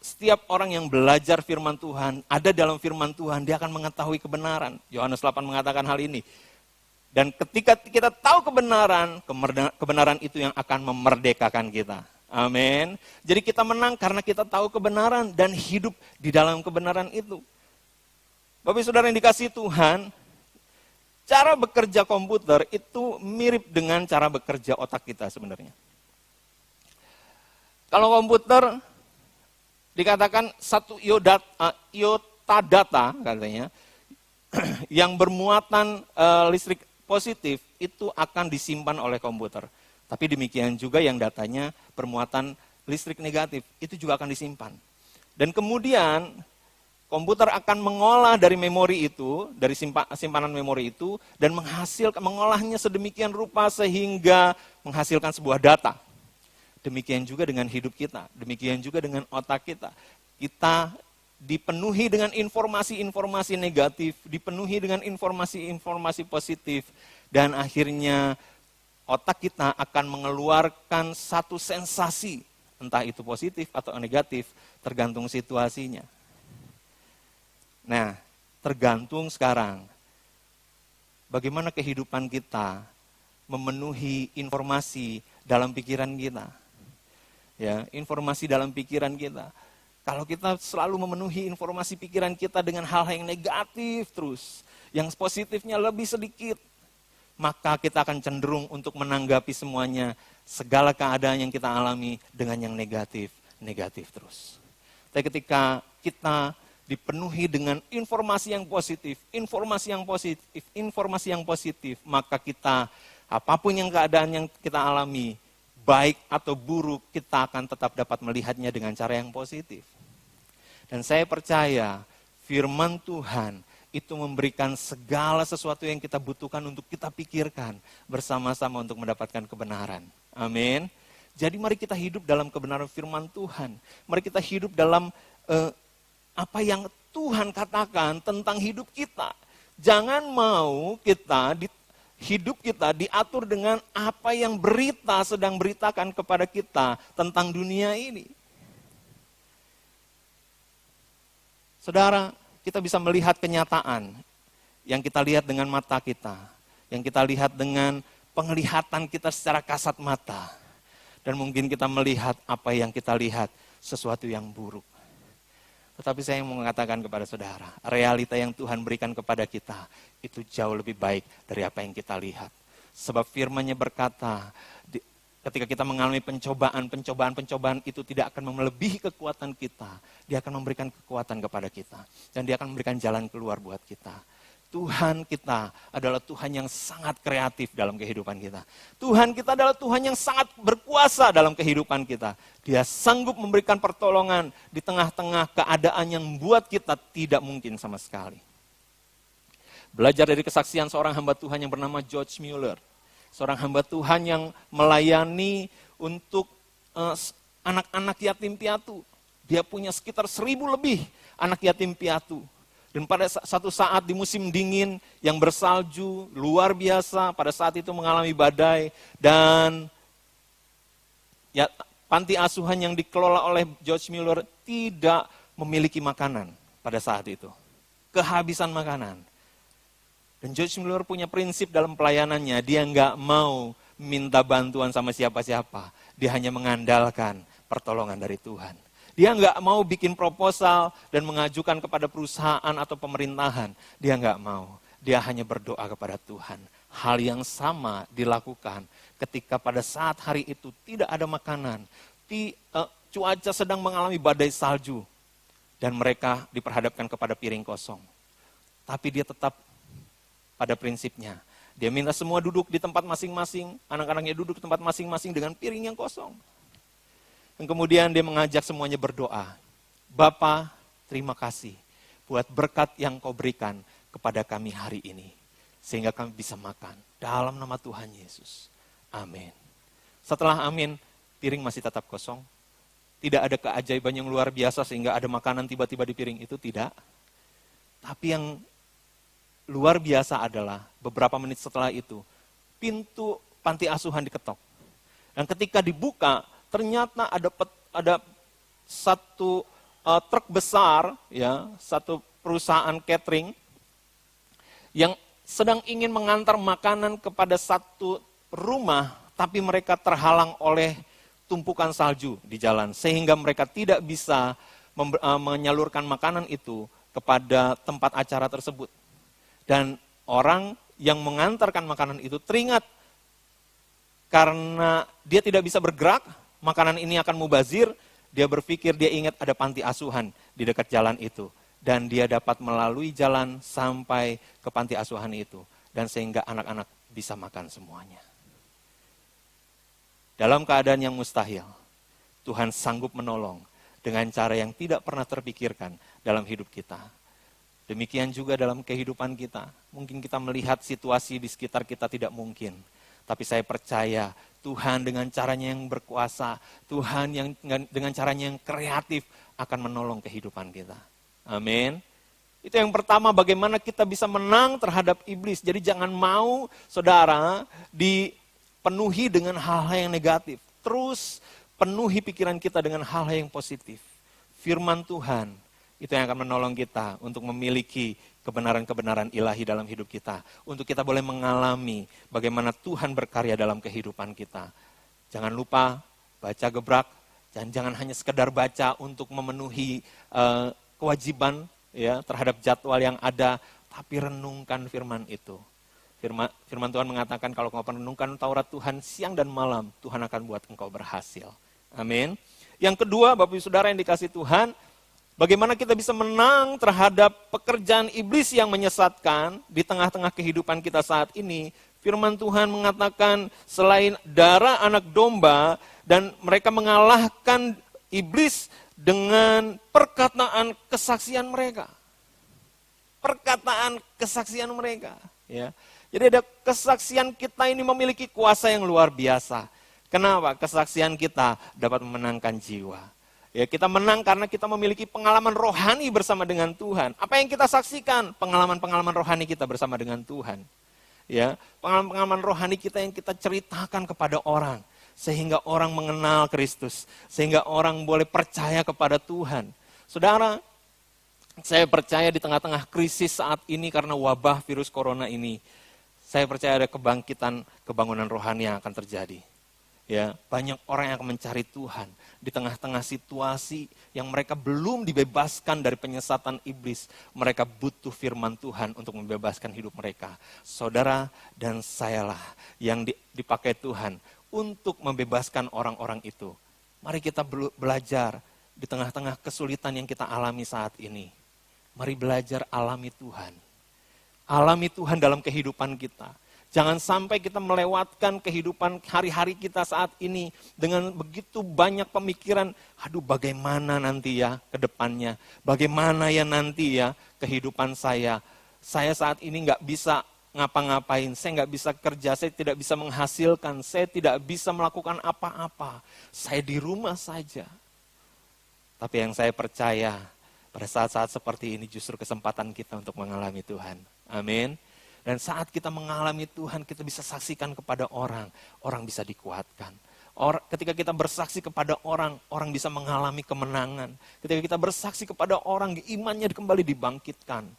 S2: setiap orang yang belajar firman Tuhan, ada dalam firman Tuhan, dia akan mengetahui kebenaran. Yohanes 8 mengatakan hal ini. Dan ketika kita tahu kebenaran itu yang akan memerdekakan kita. Amin. Jadi kita menang karena kita tahu kebenaran dan hidup di dalam kebenaran itu. Bapak Saudara yang dikasihi Tuhan, cara bekerja komputer itu mirip dengan cara bekerja otak kita sebenarnya. Kalau komputer dikatakan satu iota data katanya yang bermuatan listrik positif itu akan disimpan oleh komputer. Tapi demikian juga yang datanya bermuatan listrik negatif itu juga akan disimpan. Dan kemudian komputer akan mengolah dari memori itu, dari simpanan memori itu, dan mengolahnya sedemikian rupa sehingga menghasilkan sebuah data. Demikian juga dengan hidup kita, demikian juga dengan otak kita. Kita dipenuhi dengan informasi-informasi negatif, dipenuhi dengan informasi-informasi positif, dan akhirnya otak kita akan mengeluarkan satu sensasi, entah itu positif atau negatif, tergantung situasinya. Nah, tergantung sekarang bagaimana kehidupan kita memenuhi informasi dalam pikiran kita. Ya, informasi dalam pikiran kita. Kalau kita selalu memenuhi informasi pikiran kita dengan hal-hal yang negatif terus, yang positifnya lebih sedikit, maka kita akan cenderung untuk menanggapi semuanya, segala keadaan yang kita alami dengan yang negatif terus. Tapi ketika kita dipenuhi dengan informasi yang positif, maka kita, apapun yang keadaan yang kita alami, baik atau buruk, kita akan tetap dapat melihatnya dengan cara yang positif. Dan saya percaya firman Tuhan itu memberikan segala sesuatu yang kita butuhkan untuk kita pikirkan bersama-sama untuk mendapatkan kebenaran. Amin. Jadi mari kita hidup dalam kebenaran firman Tuhan. Mari kita hidup dalam apa yang Tuhan katakan tentang hidup kita. Jangan mau hidup kita diatur dengan apa yang berita sedang beritakan kepada kita tentang dunia ini. Saudara, kita bisa melihat kenyataan yang kita lihat dengan mata kita, yang kita lihat dengan penglihatan kita secara kasat mata. Dan mungkin kita melihat apa yang kita lihat sesuatu yang buruk. Tetapi saya mau mengatakan kepada saudara, realita yang Tuhan berikan kepada kita itu jauh lebih baik dari apa yang kita lihat. Sebab firman-Nya berkata, ketika kita mengalami pencobaan itu tidak akan melebihi kekuatan kita. Dia akan memberikan kekuatan kepada kita. Dan dia akan memberikan jalan keluar buat kita. Tuhan kita adalah Tuhan yang sangat kreatif dalam kehidupan kita. Tuhan kita adalah Tuhan yang sangat berkuasa dalam kehidupan kita. Dia sanggup memberikan pertolongan di tengah-tengah keadaan yang membuat kita tidak mungkin sama sekali. Belajar dari kesaksian seorang hamba Tuhan yang bernama George Mueller. Seorang hamba Tuhan yang melayani untuk anak-anak yatim piatu. Dia punya sekitar 1.000 lebih anak yatim piatu. Dan pada satu saat di musim dingin yang bersalju, luar biasa, pada saat itu mengalami badai. Dan ya, panti asuhan yang dikelola oleh George Mueller tidak memiliki makanan pada saat itu. Kehabisan makanan. Dan George Mueller punya prinsip dalam pelayanannya, dia nggak mau minta bantuan sama siapa-siapa. Dia hanya mengandalkan pertolongan dari Tuhan. Dia nggak mau bikin proposal dan mengajukan kepada perusahaan atau pemerintahan. Dia nggak mau. Dia hanya berdoa kepada Tuhan. Hal yang sama dilakukan ketika pada saat hari itu tidak ada makanan. Cuaca sedang mengalami badai salju. Dan mereka diperhadapkan kepada piring kosong. Tapi dia tetap pada prinsipnya. Dia minta semua duduk di tempat masing-masing. Anak-anaknya duduk di tempat masing-masing dengan piring yang kosong. Dan kemudian dia mengajak semuanya berdoa. Bapa, terima kasih. buat berkat yang kau berikan kepada kami hari ini. Sehingga kami bisa makan dalam nama Tuhan Yesus. Amin. Setelah amin, piring masih tetap kosong. Tidak ada keajaiban yang luar biasa sehingga ada makanan tiba-tiba di piring itu, tidak. Tapi yang luar biasa adalah beberapa menit setelah itu, pintu panti asuhan diketok. Dan ketika dibuka, ternyata ada satu truk besar, ya, satu perusahaan catering yang sedang ingin mengantar makanan kepada satu rumah, tapi mereka terhalang oleh tumpukan salju di jalan, sehingga mereka tidak bisa menyalurkan makanan itu kepada tempat acara tersebut. Dan orang yang mengantarkan makanan itu teringat, karena dia tidak bisa bergerak, makanan ini akan mubazir, dia berpikir, dia ingat ada panti asuhan di dekat jalan itu. Dan dia dapat melalui jalan sampai ke panti asuhan itu. Dan sehingga anak-anak bisa makan semuanya. Dalam keadaan yang mustahil, Tuhan sanggup menolong dengan cara yang tidak pernah terpikirkan dalam hidup kita. Demikian juga dalam kehidupan kita. Mungkin kita melihat situasi di sekitar kita tidak mungkin. Tapi saya percaya Tuhan dengan caranya yang berkuasa, Tuhan yang dengan caranya yang kreatif akan menolong kehidupan kita. Amin. Itu yang pertama, bagaimana kita bisa menang terhadap iblis. Jadi jangan mau saudara dipenuhi dengan hal-hal yang negatif. Terus penuhi pikiran kita dengan hal-hal yang positif. Firman Tuhan itu yang akan menolong kita untuk memiliki kebenaran-kebenaran ilahi dalam hidup kita. Untuk kita boleh mengalami bagaimana Tuhan berkarya dalam kehidupan kita. Jangan lupa baca gebrak, dan jangan hanya sekedar baca untuk memenuhi kewajiban ya terhadap jadwal yang ada, tapi renungkan firman itu. Firman Tuhan mengatakan kalau engkau renungkan Taurat Tuhan siang dan malam, Tuhan akan buat engkau berhasil. Amin. Yang kedua, Bapak Ibu Saudara yang dikasihi Tuhan, bagaimana kita bisa menang terhadap pekerjaan iblis yang menyesatkan di tengah-tengah kehidupan kita saat ini. Firman Tuhan mengatakan selain darah anak domba, dan mereka mengalahkan iblis dengan perkataan kesaksian mereka. Perkataan kesaksian mereka. Ya. Jadi ada kesaksian kita ini memiliki kuasa yang luar biasa. Kenapa? Kesaksian kita dapat memenangkan jiwa. Ya, kita menang karena kita memiliki pengalaman rohani bersama dengan Tuhan. Apa yang kita saksikan? Pengalaman-pengalaman rohani kita bersama dengan Tuhan. Ya, pengalaman-pengalaman rohani kita yang kita ceritakan kepada orang. Sehingga orang mengenal Kristus. Sehingga orang boleh percaya kepada Tuhan. Saudara, saya percaya di tengah-tengah krisis saat ini karena wabah virus corona ini, saya percaya ada kebangunan rohani yang akan terjadi. Ya, banyak orang yang akan mencari Tuhan di tengah-tengah situasi yang mereka belum dibebaskan dari penyesatan iblis. Mereka butuh firman Tuhan untuk membebaskan hidup mereka. Saudara dan sayalah yang dipakai Tuhan untuk membebaskan orang-orang itu. Mari kita belajar di tengah-tengah kesulitan yang kita alami saat ini. Mari belajar alami Tuhan. Alami Tuhan dalam kehidupan kita. Jangan sampai kita melewatkan kehidupan hari-hari kita saat ini dengan begitu banyak pemikiran, aduh bagaimana nanti ya ke depannya, bagaimana ya nanti ya kehidupan saya saat ini nggak bisa ngapa-ngapain, saya nggak bisa kerja, saya tidak bisa menghasilkan, saya tidak bisa melakukan apa-apa, saya di rumah saja. Tapi yang saya percaya, pada saat-saat seperti ini justru kesempatan kita untuk mengalami Tuhan. Amin. Dan saat kita mengalami Tuhan, kita bisa saksikan kepada orang, orang bisa dikuatkan. Ketika kita bersaksi kepada orang, orang bisa mengalami kemenangan. Ketika kita bersaksi kepada orang, imannya kembali dibangkitkan.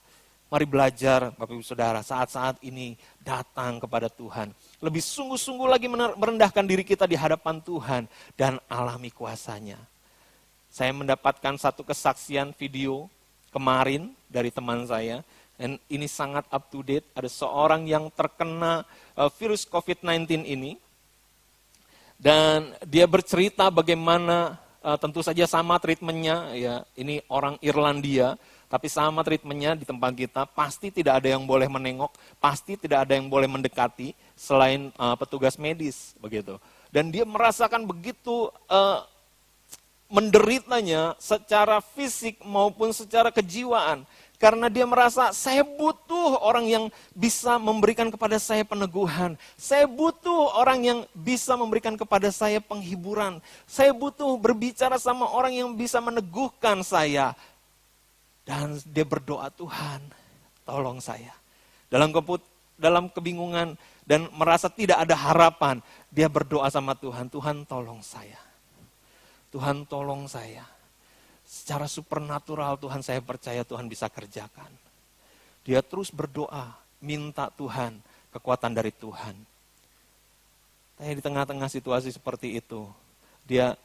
S2: Mari belajar, Bapak Ibu Saudara, saat-saat ini datang kepada Tuhan. Lebih sungguh-sungguh lagi merendahkan diri kita di hadapan Tuhan dan alami kuasanya. Saya mendapatkan satu kesaksian video kemarin dari teman saya. Dan ini sangat up to date, ada seorang yang terkena virus COVID-19 ini. Dan dia bercerita bagaimana tentu saja sama treatmentnya, ya ini orang Irlandia, tapi sama treatmentnya di tempat kita, pasti tidak ada yang boleh menengok, pasti tidak ada yang boleh mendekati selain petugas medis, begitu. Dan dia merasakan begitu menderitanya secara fisik maupun secara kejiwaan. Karena dia merasa, saya butuh orang yang bisa memberikan kepada saya peneguhan. Saya butuh orang yang bisa memberikan kepada saya penghiburan. Saya butuh berbicara sama orang yang bisa meneguhkan saya. Dan dia berdoa, Tuhan, tolong saya. Dalam kebingungan dan merasa tidak ada harapan, dia berdoa sama Tuhan, Tuhan tolong saya. Tuhan tolong saya. Secara supernatural Tuhan, saya percaya Tuhan bisa kerjakan. Dia terus berdoa, minta Tuhan, kekuatan dari Tuhan. Tapi di tengah-tengah situasi seperti itu, dia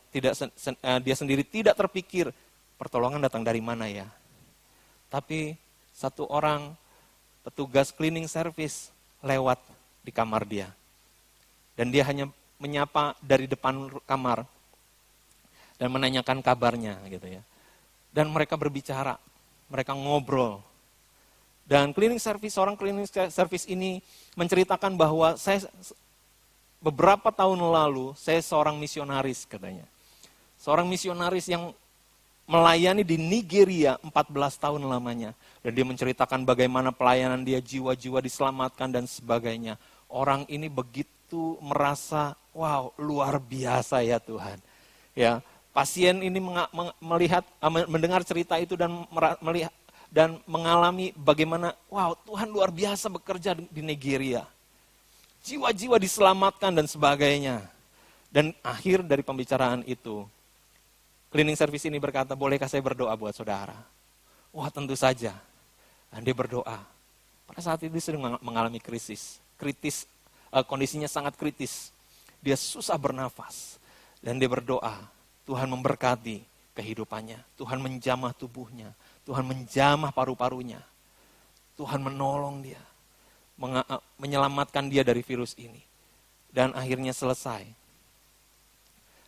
S2: sendiri tidak terpikir, pertolongan datang dari mana ya. Tapi satu orang petugas cleaning service lewat di kamar dia. Dan dia hanya menyapa dari depan kamar dan menanyakan kabarnya gitu ya. Dan mereka berbicara, mereka ngobrol. Dan orang cleaning service ini menceritakan bahwa saya beberapa tahun lalu, saya seorang misionaris katanya. Seorang misionaris yang melayani di Nigeria 14 tahun lamanya. Dan dia menceritakan bagaimana pelayanan dia, jiwa-jiwa diselamatkan dan sebagainya. Orang ini begitu merasa, wow, luar biasa ya Tuhan. Ya, pasien ini mendengar cerita itu dan melihat dan mengalami bagaimana, wow, Tuhan luar biasa bekerja di Nigeria. Jiwa-jiwa diselamatkan dan sebagainya. Dan akhir dari pembicaraan itu, cleaning service ini berkata, bolehkah saya berdoa buat saudara? Wah, tentu saja. Dan dia berdoa. Pada saat itu dia sedang mengalami kritis, kondisinya sangat kritis. Dia susah bernafas. Dan dia berdoa, Tuhan memberkati kehidupannya. Tuhan menjamah tubuhnya. Tuhan menjamah paru-parunya. Tuhan menolong dia. Menyelamatkan dia dari virus ini. Dan akhirnya selesai.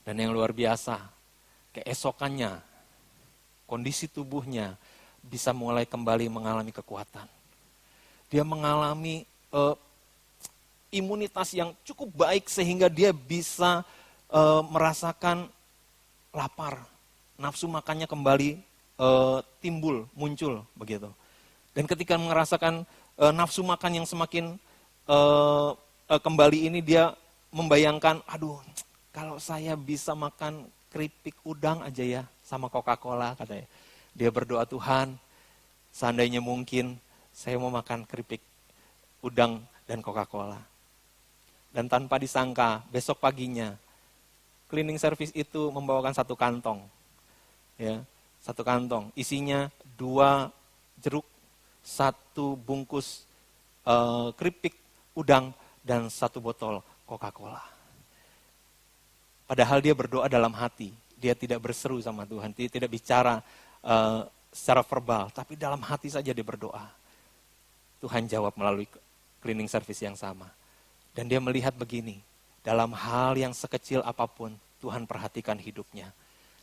S2: Dan yang luar biasa, keesokannya, kondisi tubuhnya bisa mulai kembali mengalami kekuatan. Dia mengalami imunitas yang cukup baik sehingga dia bisa merasakan lapar. Nafsu makannya kembali muncul begitu. Dan ketika merasakan nafsu makan yang semakin kembali ini, dia membayangkan, aduh, kalau saya bisa makan keripik udang aja ya sama Coca-Cola katanya. Dia berdoa, Tuhan, seandainya mungkin saya mau makan keripik udang dan Coca-Cola. Dan tanpa disangka, besok paginya cleaning service itu membawakan satu kantong. Ya, satu kantong, isinya 2 jeruk, 1 bungkus keripik udang dan 1 botol Coca-Cola. Padahal dia berdoa dalam hati, dia tidak berseru sama Tuhan, dia tidak bicara secara verbal, tapi dalam hati saja dia berdoa. Tuhan jawab melalui cleaning service yang sama. Dan dia melihat begini, dalam hal yang sekecil apapun, Tuhan perhatikan hidupnya.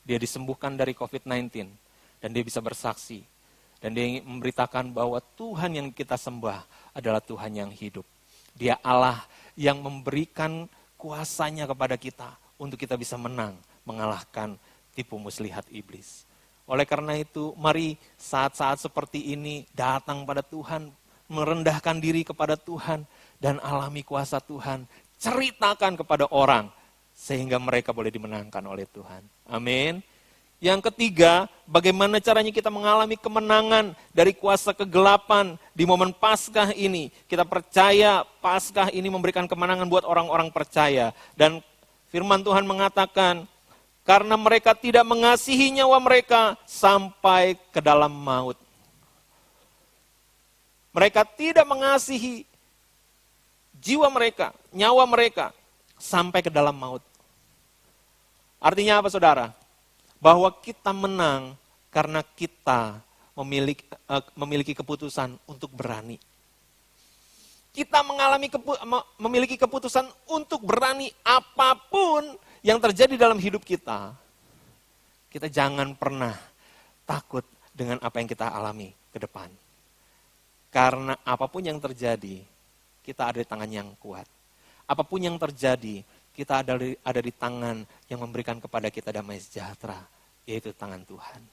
S2: Dia disembuhkan dari COVID-19, dan dia bisa bersaksi. Dan dia ingin memberitakan bahwa Tuhan yang kita sembah adalah Tuhan yang hidup. Dia Allah yang memberikan kuasanya kepada kita, untuk kita bisa menang, mengalahkan tipu muslihat iblis. Oleh karena itu, mari saat-saat seperti ini datang pada Tuhan, merendahkan diri kepada Tuhan, dan alami kuasa Tuhan. Ceritakan kepada orang, sehingga mereka boleh dimenangkan oleh Tuhan. Amin. Yang ketiga, bagaimana caranya kita mengalami kemenangan dari kuasa kegelapan di momen Paskah ini. Kita percaya Paskah ini memberikan kemenangan buat orang-orang percaya. Dan firman Tuhan mengatakan, karena mereka tidak mengasihi nyawa mereka sampai ke dalam maut. Mereka tidak mengasihi jiwa mereka, nyawa mereka, sampai ke dalam maut. Artinya apa saudara? Bahwa kita menang karena kita memiliki keputusan untuk berani. Kita memiliki keputusan untuk berani apapun yang terjadi dalam hidup kita. Kita jangan pernah takut dengan apa yang kita alami ke depan. Karena apapun yang terjadi, kita ada di tangan yang kuat. Apapun yang terjadi, kita ada di tangan yang memberikan kepada kita damai sejahtera yaitu tangan Tuhan.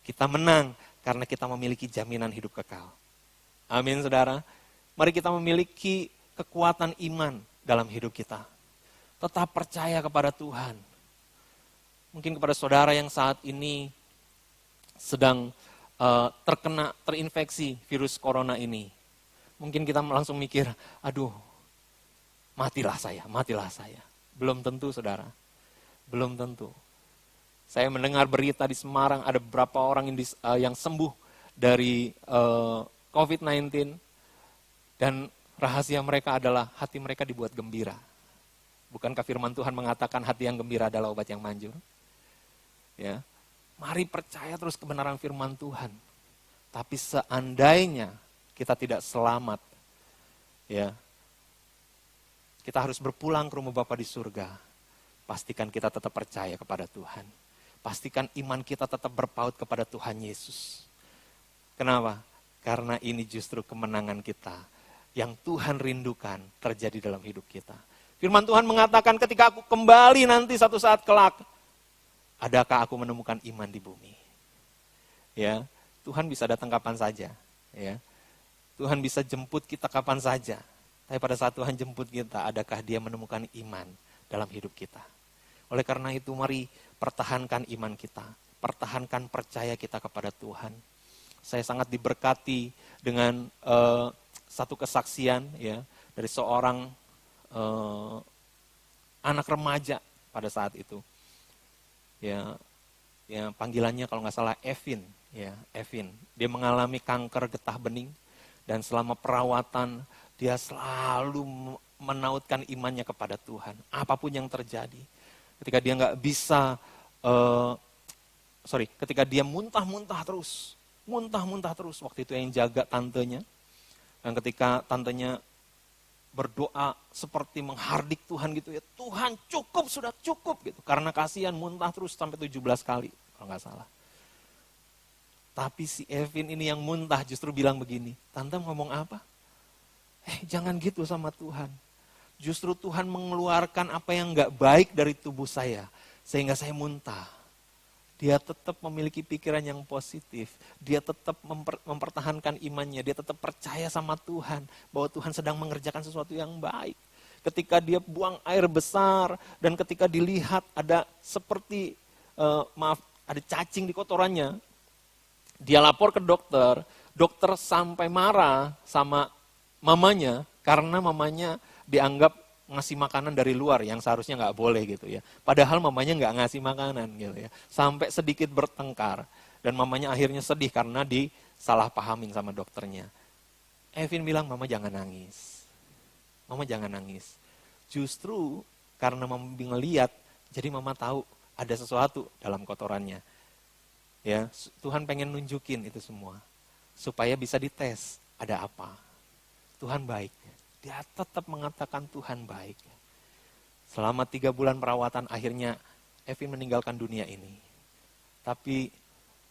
S2: Kita menang karena kita memiliki jaminan hidup kekal. Amin saudara. Mari kita memiliki kekuatan iman dalam hidup kita. Tetap percaya kepada Tuhan. Mungkin kepada saudara yang saat ini sedang terinfeksi virus corona ini. Mungkin kita langsung mikir, aduh, matilah saya. Belum tentu saudara, belum tentu. Saya mendengar berita di Semarang ada beberapa orang yang sembuh dari COVID-19 dan rahasia mereka adalah hati mereka dibuat gembira. Bukankah firman Tuhan mengatakan hati yang gembira adalah obat yang manjur? Ya, mari percaya terus kebenaran firman Tuhan. Tapi seandainya kita tidak selamat, ya, kita harus berpulang ke rumah Bapa di surga. Pastikan kita tetap percaya kepada Tuhan. Pastikan iman kita tetap berpaut kepada Tuhan Yesus. Kenapa? Karena ini justru kemenangan kita yang Tuhan rindukan terjadi dalam hidup kita. Firman Tuhan mengatakan ketika aku kembali nanti satu saat kelak, adakah aku menemukan iman di bumi? Ya, Tuhan bisa datang kapan saja, ya. Tuhan bisa jemput kita kapan saja. Tapi pada saat Tuhan jemput kita, adakah Dia menemukan iman dalam hidup kita? Oleh karena itu, mari pertahankan iman kita, pertahankan percaya kita kepada Tuhan. Saya sangat diberkati dengan satu kesaksian, ya, dari seorang anak remaja pada saat itu. Ya, panggilannya kalau nggak salah Evin, ya, Evin. Dia mengalami kanker getah bening dan selama perawatan dia selalu menautkan imannya kepada Tuhan. Apapun yang terjadi, ketika dia nggak bisa, ketika dia muntah-muntah terus waktu itu yang jaga tantenya, dan ketika tantenya berdoa seperti menghardik Tuhan gitu ya, Tuhan cukup, sudah cukup gitu. Karena kasihan muntah terus sampai 17 kali kalau nggak salah. Tapi si Evin ini yang muntah justru bilang begini, Tante ngomong apa? Jangan gitu sama Tuhan. Justru Tuhan mengeluarkan apa yang nggak baik dari tubuh saya, sehingga saya muntah. Dia tetap memiliki pikiran yang positif. Dia tetap mempertahankan imannya. Dia tetap percaya sama Tuhan. Bahwa Tuhan sedang mengerjakan sesuatu yang baik. Ketika dia buang air besar. Dan ketika dilihat ada seperti, ada cacing di kotorannya. Dia lapor ke dokter. Dokter sampai marah sama mamanya. Karena mamanya dianggap ngasih makanan dari luar yang seharusnya nggak boleh gitu ya. Padahal mamanya nggak ngasih makanan gitu ya. Sampai sedikit bertengkar dan mamanya akhirnya sedih karena disalahpahamin sama dokternya. Evin bilang, Mama jangan nangis. Mama jangan nangis. Justru karena Mama ngeliat, jadi Mama tahu ada sesuatu dalam kotorannya. Ya, Tuhan pengen nunjukin itu semua supaya bisa dites ada apa. Tuhan baik. Dia tetap mengatakan Tuhan baik. Selama 3 bulan perawatan akhirnya Evin meninggalkan dunia ini. Tapi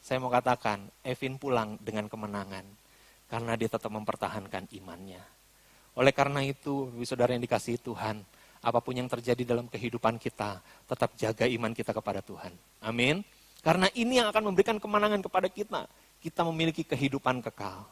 S2: saya mau katakan Evin pulang dengan kemenangan. Karena dia tetap mempertahankan imannya. Oleh karena itu, saudara yang dikasihi Tuhan, apapun yang terjadi dalam kehidupan kita, tetap jaga iman kita kepada Tuhan. Amin. Karena ini yang akan memberikan kemenangan kepada kita. Kita memiliki kehidupan kekal.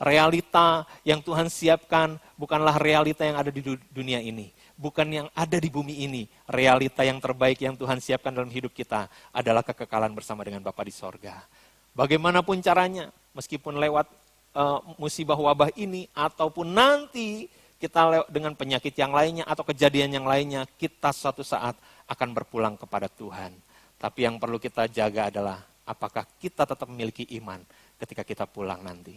S2: Realita yang Tuhan siapkan bukanlah realita yang ada di dunia ini. Bukan yang ada di bumi ini. Realita yang terbaik yang Tuhan siapkan dalam hidup kita adalah kekekalan bersama dengan Bapa di sorga. Bagaimanapun caranya, meskipun lewat musibah wabah ini, ataupun nanti kita dengan penyakit yang lainnya atau kejadian yang lainnya, kita suatu saat akan berpulang kepada Tuhan. Tapi yang perlu kita jaga adalah apakah kita tetap memiliki iman ketika kita pulang nanti.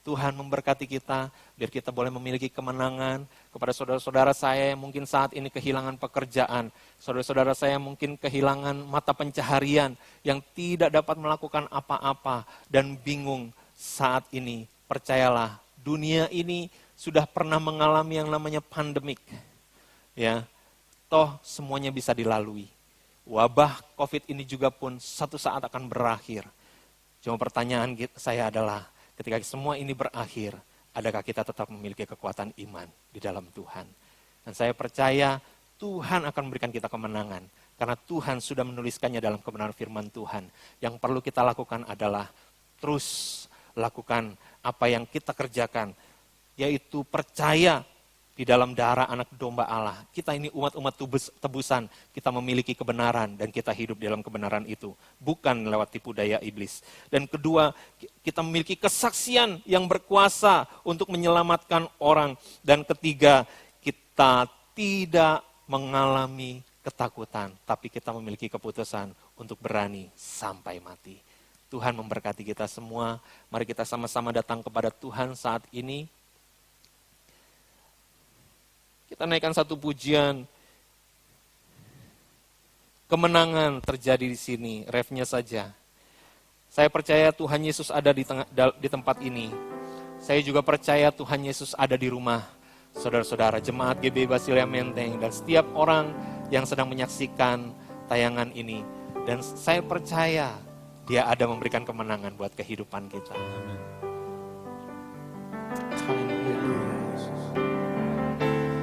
S2: Tuhan memberkati kita, biar kita boleh memiliki kemenangan. Kepada saudara-saudara saya yang mungkin saat ini kehilangan pekerjaan, saudara-saudara saya yang mungkin kehilangan mata pencaharian, yang tidak dapat melakukan apa-apa dan bingung saat ini. Percayalah, dunia ini sudah pernah mengalami yang namanya pandemik. Ya, toh semuanya bisa dilalui. Wabah COVID ini juga pun satu saat akan berakhir. Cuma pertanyaan saya adalah, ketika semua ini berakhir, adakah kita tetap memiliki kekuatan iman di dalam Tuhan? Dan saya percaya Tuhan akan memberikan kita kemenangan Karena Tuhan sudah menuliskannya dalam kebenaran firman Tuhan. Yang perlu kita lakukan adalah terus lakukan apa yang kita kerjakan, yaitu percaya di dalam darah anak domba Allah. Kita ini umat-umat tebusan, kita memiliki kebenaran dan kita hidup dalam kebenaran itu. Bukan lewat tipu daya iblis. Dan kedua, kita memiliki kesaksian yang berkuasa untuk menyelamatkan orang. Dan ketiga, kita tidak mengalami ketakutan, tapi kita memiliki keputusan untuk berani sampai mati. Tuhan memberkati kita semua. Mari kita sama-sama datang kepada Tuhan saat ini. Kita naikkan satu pujian. Kemenangan terjadi di sini, refnya saja. Saya percaya Tuhan Yesus ada di tempat ini. Saya juga percaya Tuhan Yesus ada di rumah saudara-saudara, jemaat GB Basilia Menteng, dan setiap orang yang sedang menyaksikan tayangan ini. Dan saya percaya Dia ada memberikan kemenangan buat kehidupan kita. Amin.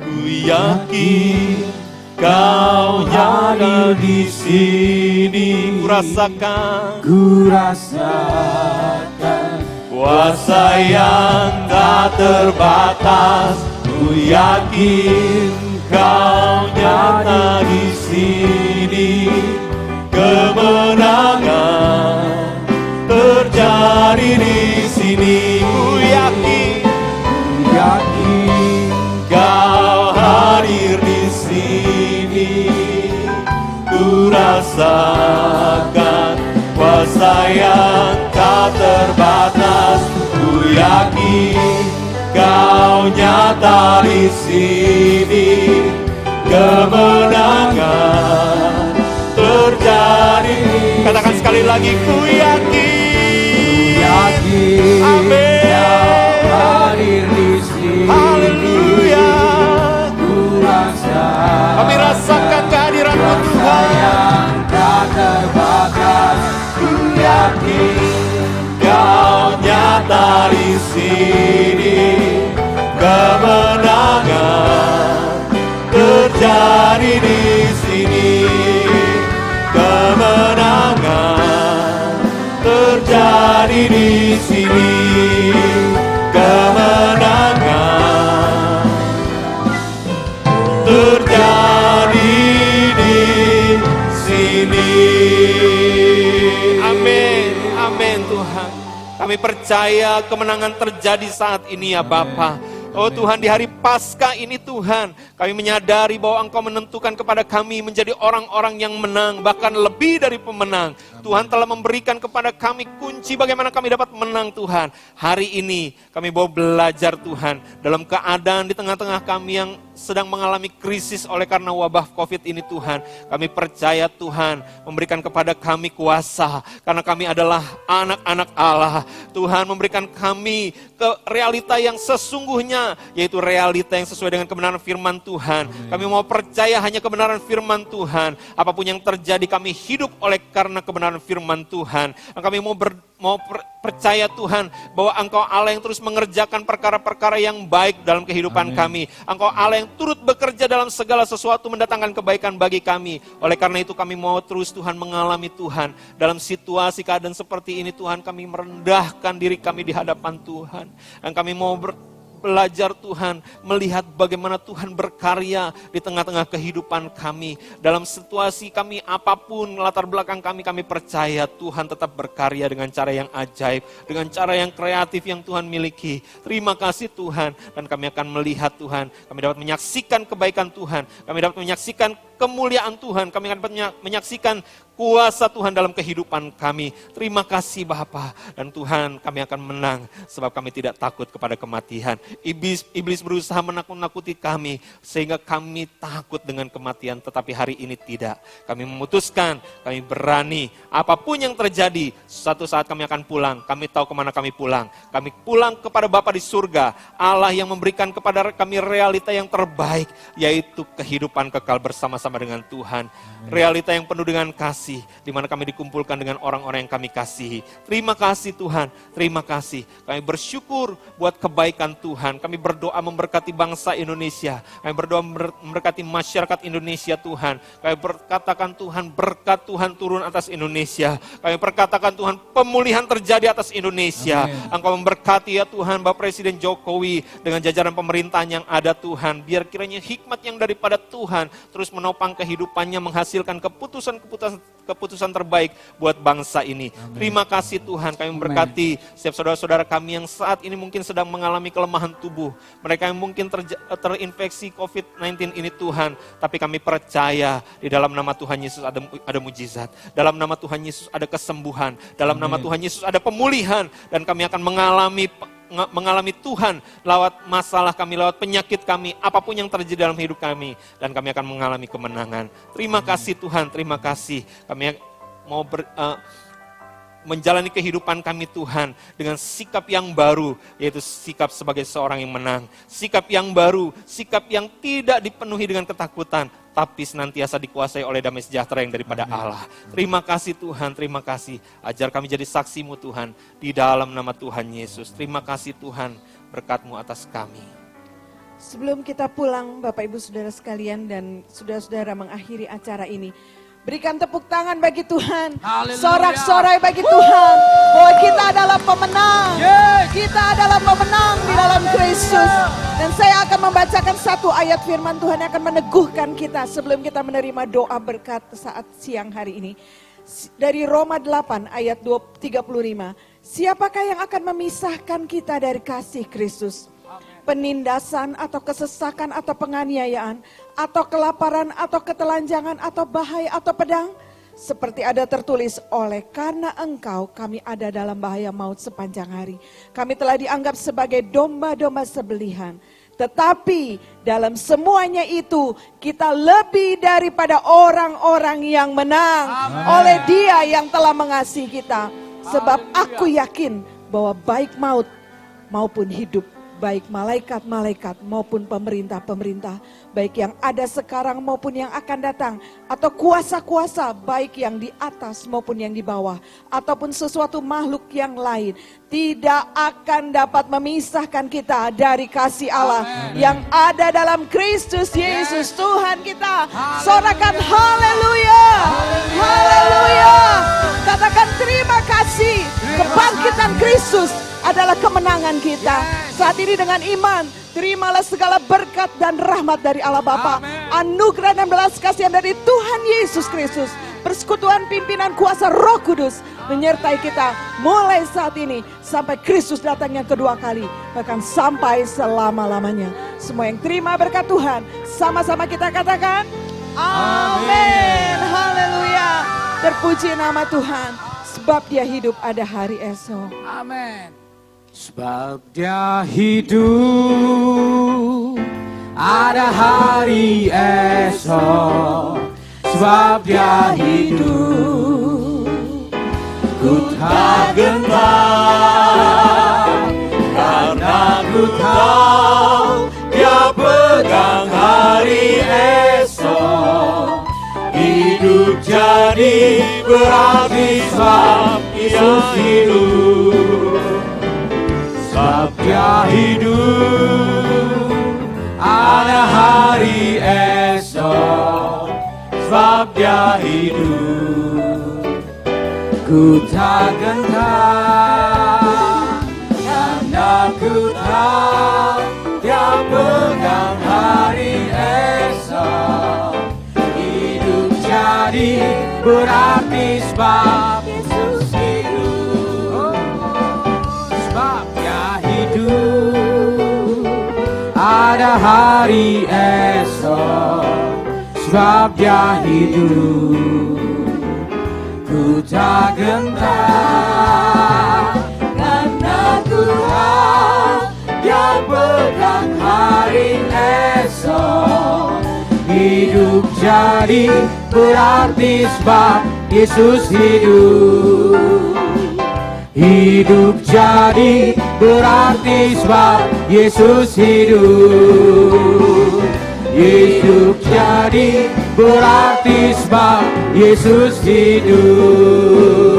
S2: Ku yakin Kau hadir di sini. Ku rasakan kuasa yang tak terbatas. Ku yakin Kau nyata di sini. Kemenangan terjadi di sini. Ku yakin Kau hadir di sini. Ku rasakan kuasa yang tak terbatas. Ku yakin Kau nyata di sini. Kemenangan terjadi. Katakan sekali lagi, ku yakin. Amin. Kau hadir di sini. Haleluya. Kami rasakan kehadiran-Mu Tuhan yang tak terbatas. Ku yakin Kau nyata di sini. Kemenangan terjadi di sini. Kemenangan terjadi di sini. Kemenangan terjadi di sini. Amin, amin Tuhan. Kami percaya kemenangan terjadi saat ini ya Bapa. Oh Tuhan, di hari Paskah ini Tuhan, kami menyadari bahwa Engkau menentukan kepada kami menjadi orang-orang yang menang, bahkan lebih dari pemenang. Tuhan telah memberikan kepada kami kunci bagaimana kami dapat menang Tuhan. Hari ini kami mau belajar Tuhan, dalam keadaan di tengah-tengah kami yang sedang mengalami krisis oleh karena wabah COVID ini Tuhan. Kami percaya Tuhan memberikan kepada kami kuasa, karena kami adalah anak-anak Allah. Tuhan memberikan kami ke realita yang sesungguhnya, yaitu realita yang sesuai dengan kebenaran firman Tuhan. Kami mau percaya hanya kebenaran firman Tuhan. Apapun yang terjadi kami hidup oleh karena kebenaran firman Tuhan. Kami mau percaya Tuhan bahwa Engkau Allah yang terus mengerjakan perkara-perkara yang baik dalam kehidupan kami. Engkau Allah yang turut bekerja dalam segala sesuatu mendatangkan kebaikan bagi kami. Oleh karena itu kami mau terus Tuhan mengalami Tuhan. Dalam situasi keadaan seperti ini Tuhan, kami merendahkan diri kami di hadapan Tuhan. Dan kami mau belajar Tuhan, melihat bagaimana Tuhan berkarya di tengah-tengah kehidupan kami. Dalam situasi kami apapun, latar belakang kami percaya Tuhan tetap berkarya dengan cara yang ajaib, dengan cara yang kreatif yang Tuhan miliki. Terima kasih Tuhan, dan kami akan melihat Tuhan, kami dapat menyaksikan kebaikan Tuhan, kami dapat menyaksikan kemuliaan Tuhan, kami akan menyaksikan kuasa Tuhan dalam kehidupan kami. Terima kasih Bapa, dan Tuhan kami akan menang sebab kami tidak takut kepada kematian. Iblis berusaha menakut-nakuti kami sehingga kami takut dengan kematian, tetapi hari ini tidak. Kami memutuskan, kami berani, apapun yang terjadi, suatu saat kami akan pulang. Kami tahu kemana kami pulang. Kami pulang kepada Bapa di surga, Allah yang memberikan kepada kami realita yang terbaik, yaitu kehidupan kekal bersama-sama dengan Tuhan. Realita yang penuh dengan kasih, kasih, di mana kami dikumpulkan dengan orang-orang yang kami kasihi. Terima kasih Tuhan, terima kasih. Kami bersyukur buat kebaikan Tuhan. Kami berdoa memberkati bangsa Indonesia. Kami berdoa memberkati masyarakat Indonesia Tuhan. Kami berkatakan Tuhan, berkat Tuhan turun atas Indonesia. Kami berkatakan Tuhan, pemulihan terjadi atas Indonesia. Amin. Engkau memberkati ya Tuhan, Bapak Presiden Jokowi dengan jajaran pemerintahan yang ada Tuhan. Biar kiranya hikmat yang daripada Tuhan terus menopang kehidupannya, menghasilkan keputusan terbaik buat bangsa ini. Amin. Terima kasih Tuhan, kami memberkati setiap saudara-saudara kami yang saat ini mungkin sedang mengalami kelemahan tubuh. Mereka yang mungkin terinfeksi COVID-19 ini Tuhan. Tapi kami percaya di dalam nama Tuhan Yesus ada mujizat. Dalam nama Tuhan Yesus ada kesembuhan. Dalam nama Tuhan Yesus ada pemulihan. Dan kami akan mengalami Tuhan lewat masalah kami, lewat penyakit kami, apapun yang terjadi dalam hidup kami, dan kami akan mengalami kemenangan. Terima kasih Tuhan, terima kasih. Kami mau menjalani kehidupan kami Tuhan dengan sikap yang baru, yaitu sikap sebagai seorang yang menang. Sikap yang baru, sikap yang tidak dipenuhi dengan ketakutan, tapi senantiasa dikuasai oleh damai sejahtera yang daripada Allah. Terima kasih Tuhan, terima kasih. Ajar kami jadi saksi-Mu Tuhan, di dalam nama Tuhan Yesus. Terima kasih Tuhan, berkat-Mu atas kami.
S5: Sebelum kita pulang Bapak Ibu Saudara sekalian dan saudara-saudara mengakhiri acara ini, berikan tepuk tangan bagi Tuhan, sorak-sorai bagi Tuhan, bahwa kita adalah pemenang, kita adalah pemenang di dalam Kristus. Dan saya akan membacakan satu ayat firman Tuhan yang akan meneguhkan kita sebelum kita menerima doa berkat saat siang hari ini. Dari Roma 8 ayat 35, siapakah yang akan memisahkan kita dari kasih Kristus? Penindasan atau kesesakan atau penganiayaan atau kelaparan atau ketelanjangan atau bahaya atau pedang, seperti ada tertulis, oleh karena engkau kami ada dalam bahaya maut sepanjang hari. Kami telah dianggap sebagai domba-domba sebelihan. Tetapi dalam semuanya itu kita lebih daripada orang-orang yang menang. Amen. Oleh Dia yang telah mengasihi kita. Sebab aku yakin bahwa baik maut maupun hidup, baik malaikat-malaikat maupun pemerintah-pemerintah, baik yang ada sekarang maupun yang akan datang, atau kuasa-kuasa baik yang di atas maupun yang di bawah, ataupun sesuatu makhluk yang lain, tidak akan dapat memisahkan kita dari kasih Allah. Amen. Yang ada dalam Kristus Yesus Tuhan kita. Sorakan haleluya, haleluya. Katakan terima kasih. Kebangkitan Kristus adalah kemenangan kita. Saat ini dengan iman, terimalah segala berkat dan rahmat dari Allah Bapa, anugerah dan belas kasihan dari Tuhan Yesus Kristus, persekutuan pimpinan kuasa Roh Kudus menyertai kita mulai saat ini sampai Kristus datang yang kedua kali, bahkan sampai selama-lamanya. Semua yang terima berkat Tuhan, sama-sama kita katakan amin. Haleluya. Terpuji nama Tuhan, sebab Dia hidup ada hari esok.
S1: Amin. Sebab Dia hidup ada hari esok. Sebab Dia hidup, ku tak gentar, karena ku tahu Dia pegang hari esok. Hidup jadi berarti sebab Yesus hidup. Sebab Dia hidup ada hari esok. Sebab Dia hidup, ku tak gentar, karena ku tahu Dia pegang hari esok. Hidup jadi berarti sebab Yesus hidup. Sebab Dia hidup ada hari esok. Sebab Dia hidup, ku tak gentar, karena ku tahu Dia pegang hari esok. Hidup jadi berarti sebab Yesus hidup. Hidup jadi berarti sebab Yesus hidup. Hidup jadi jadi berarti sebab Yesus hidup.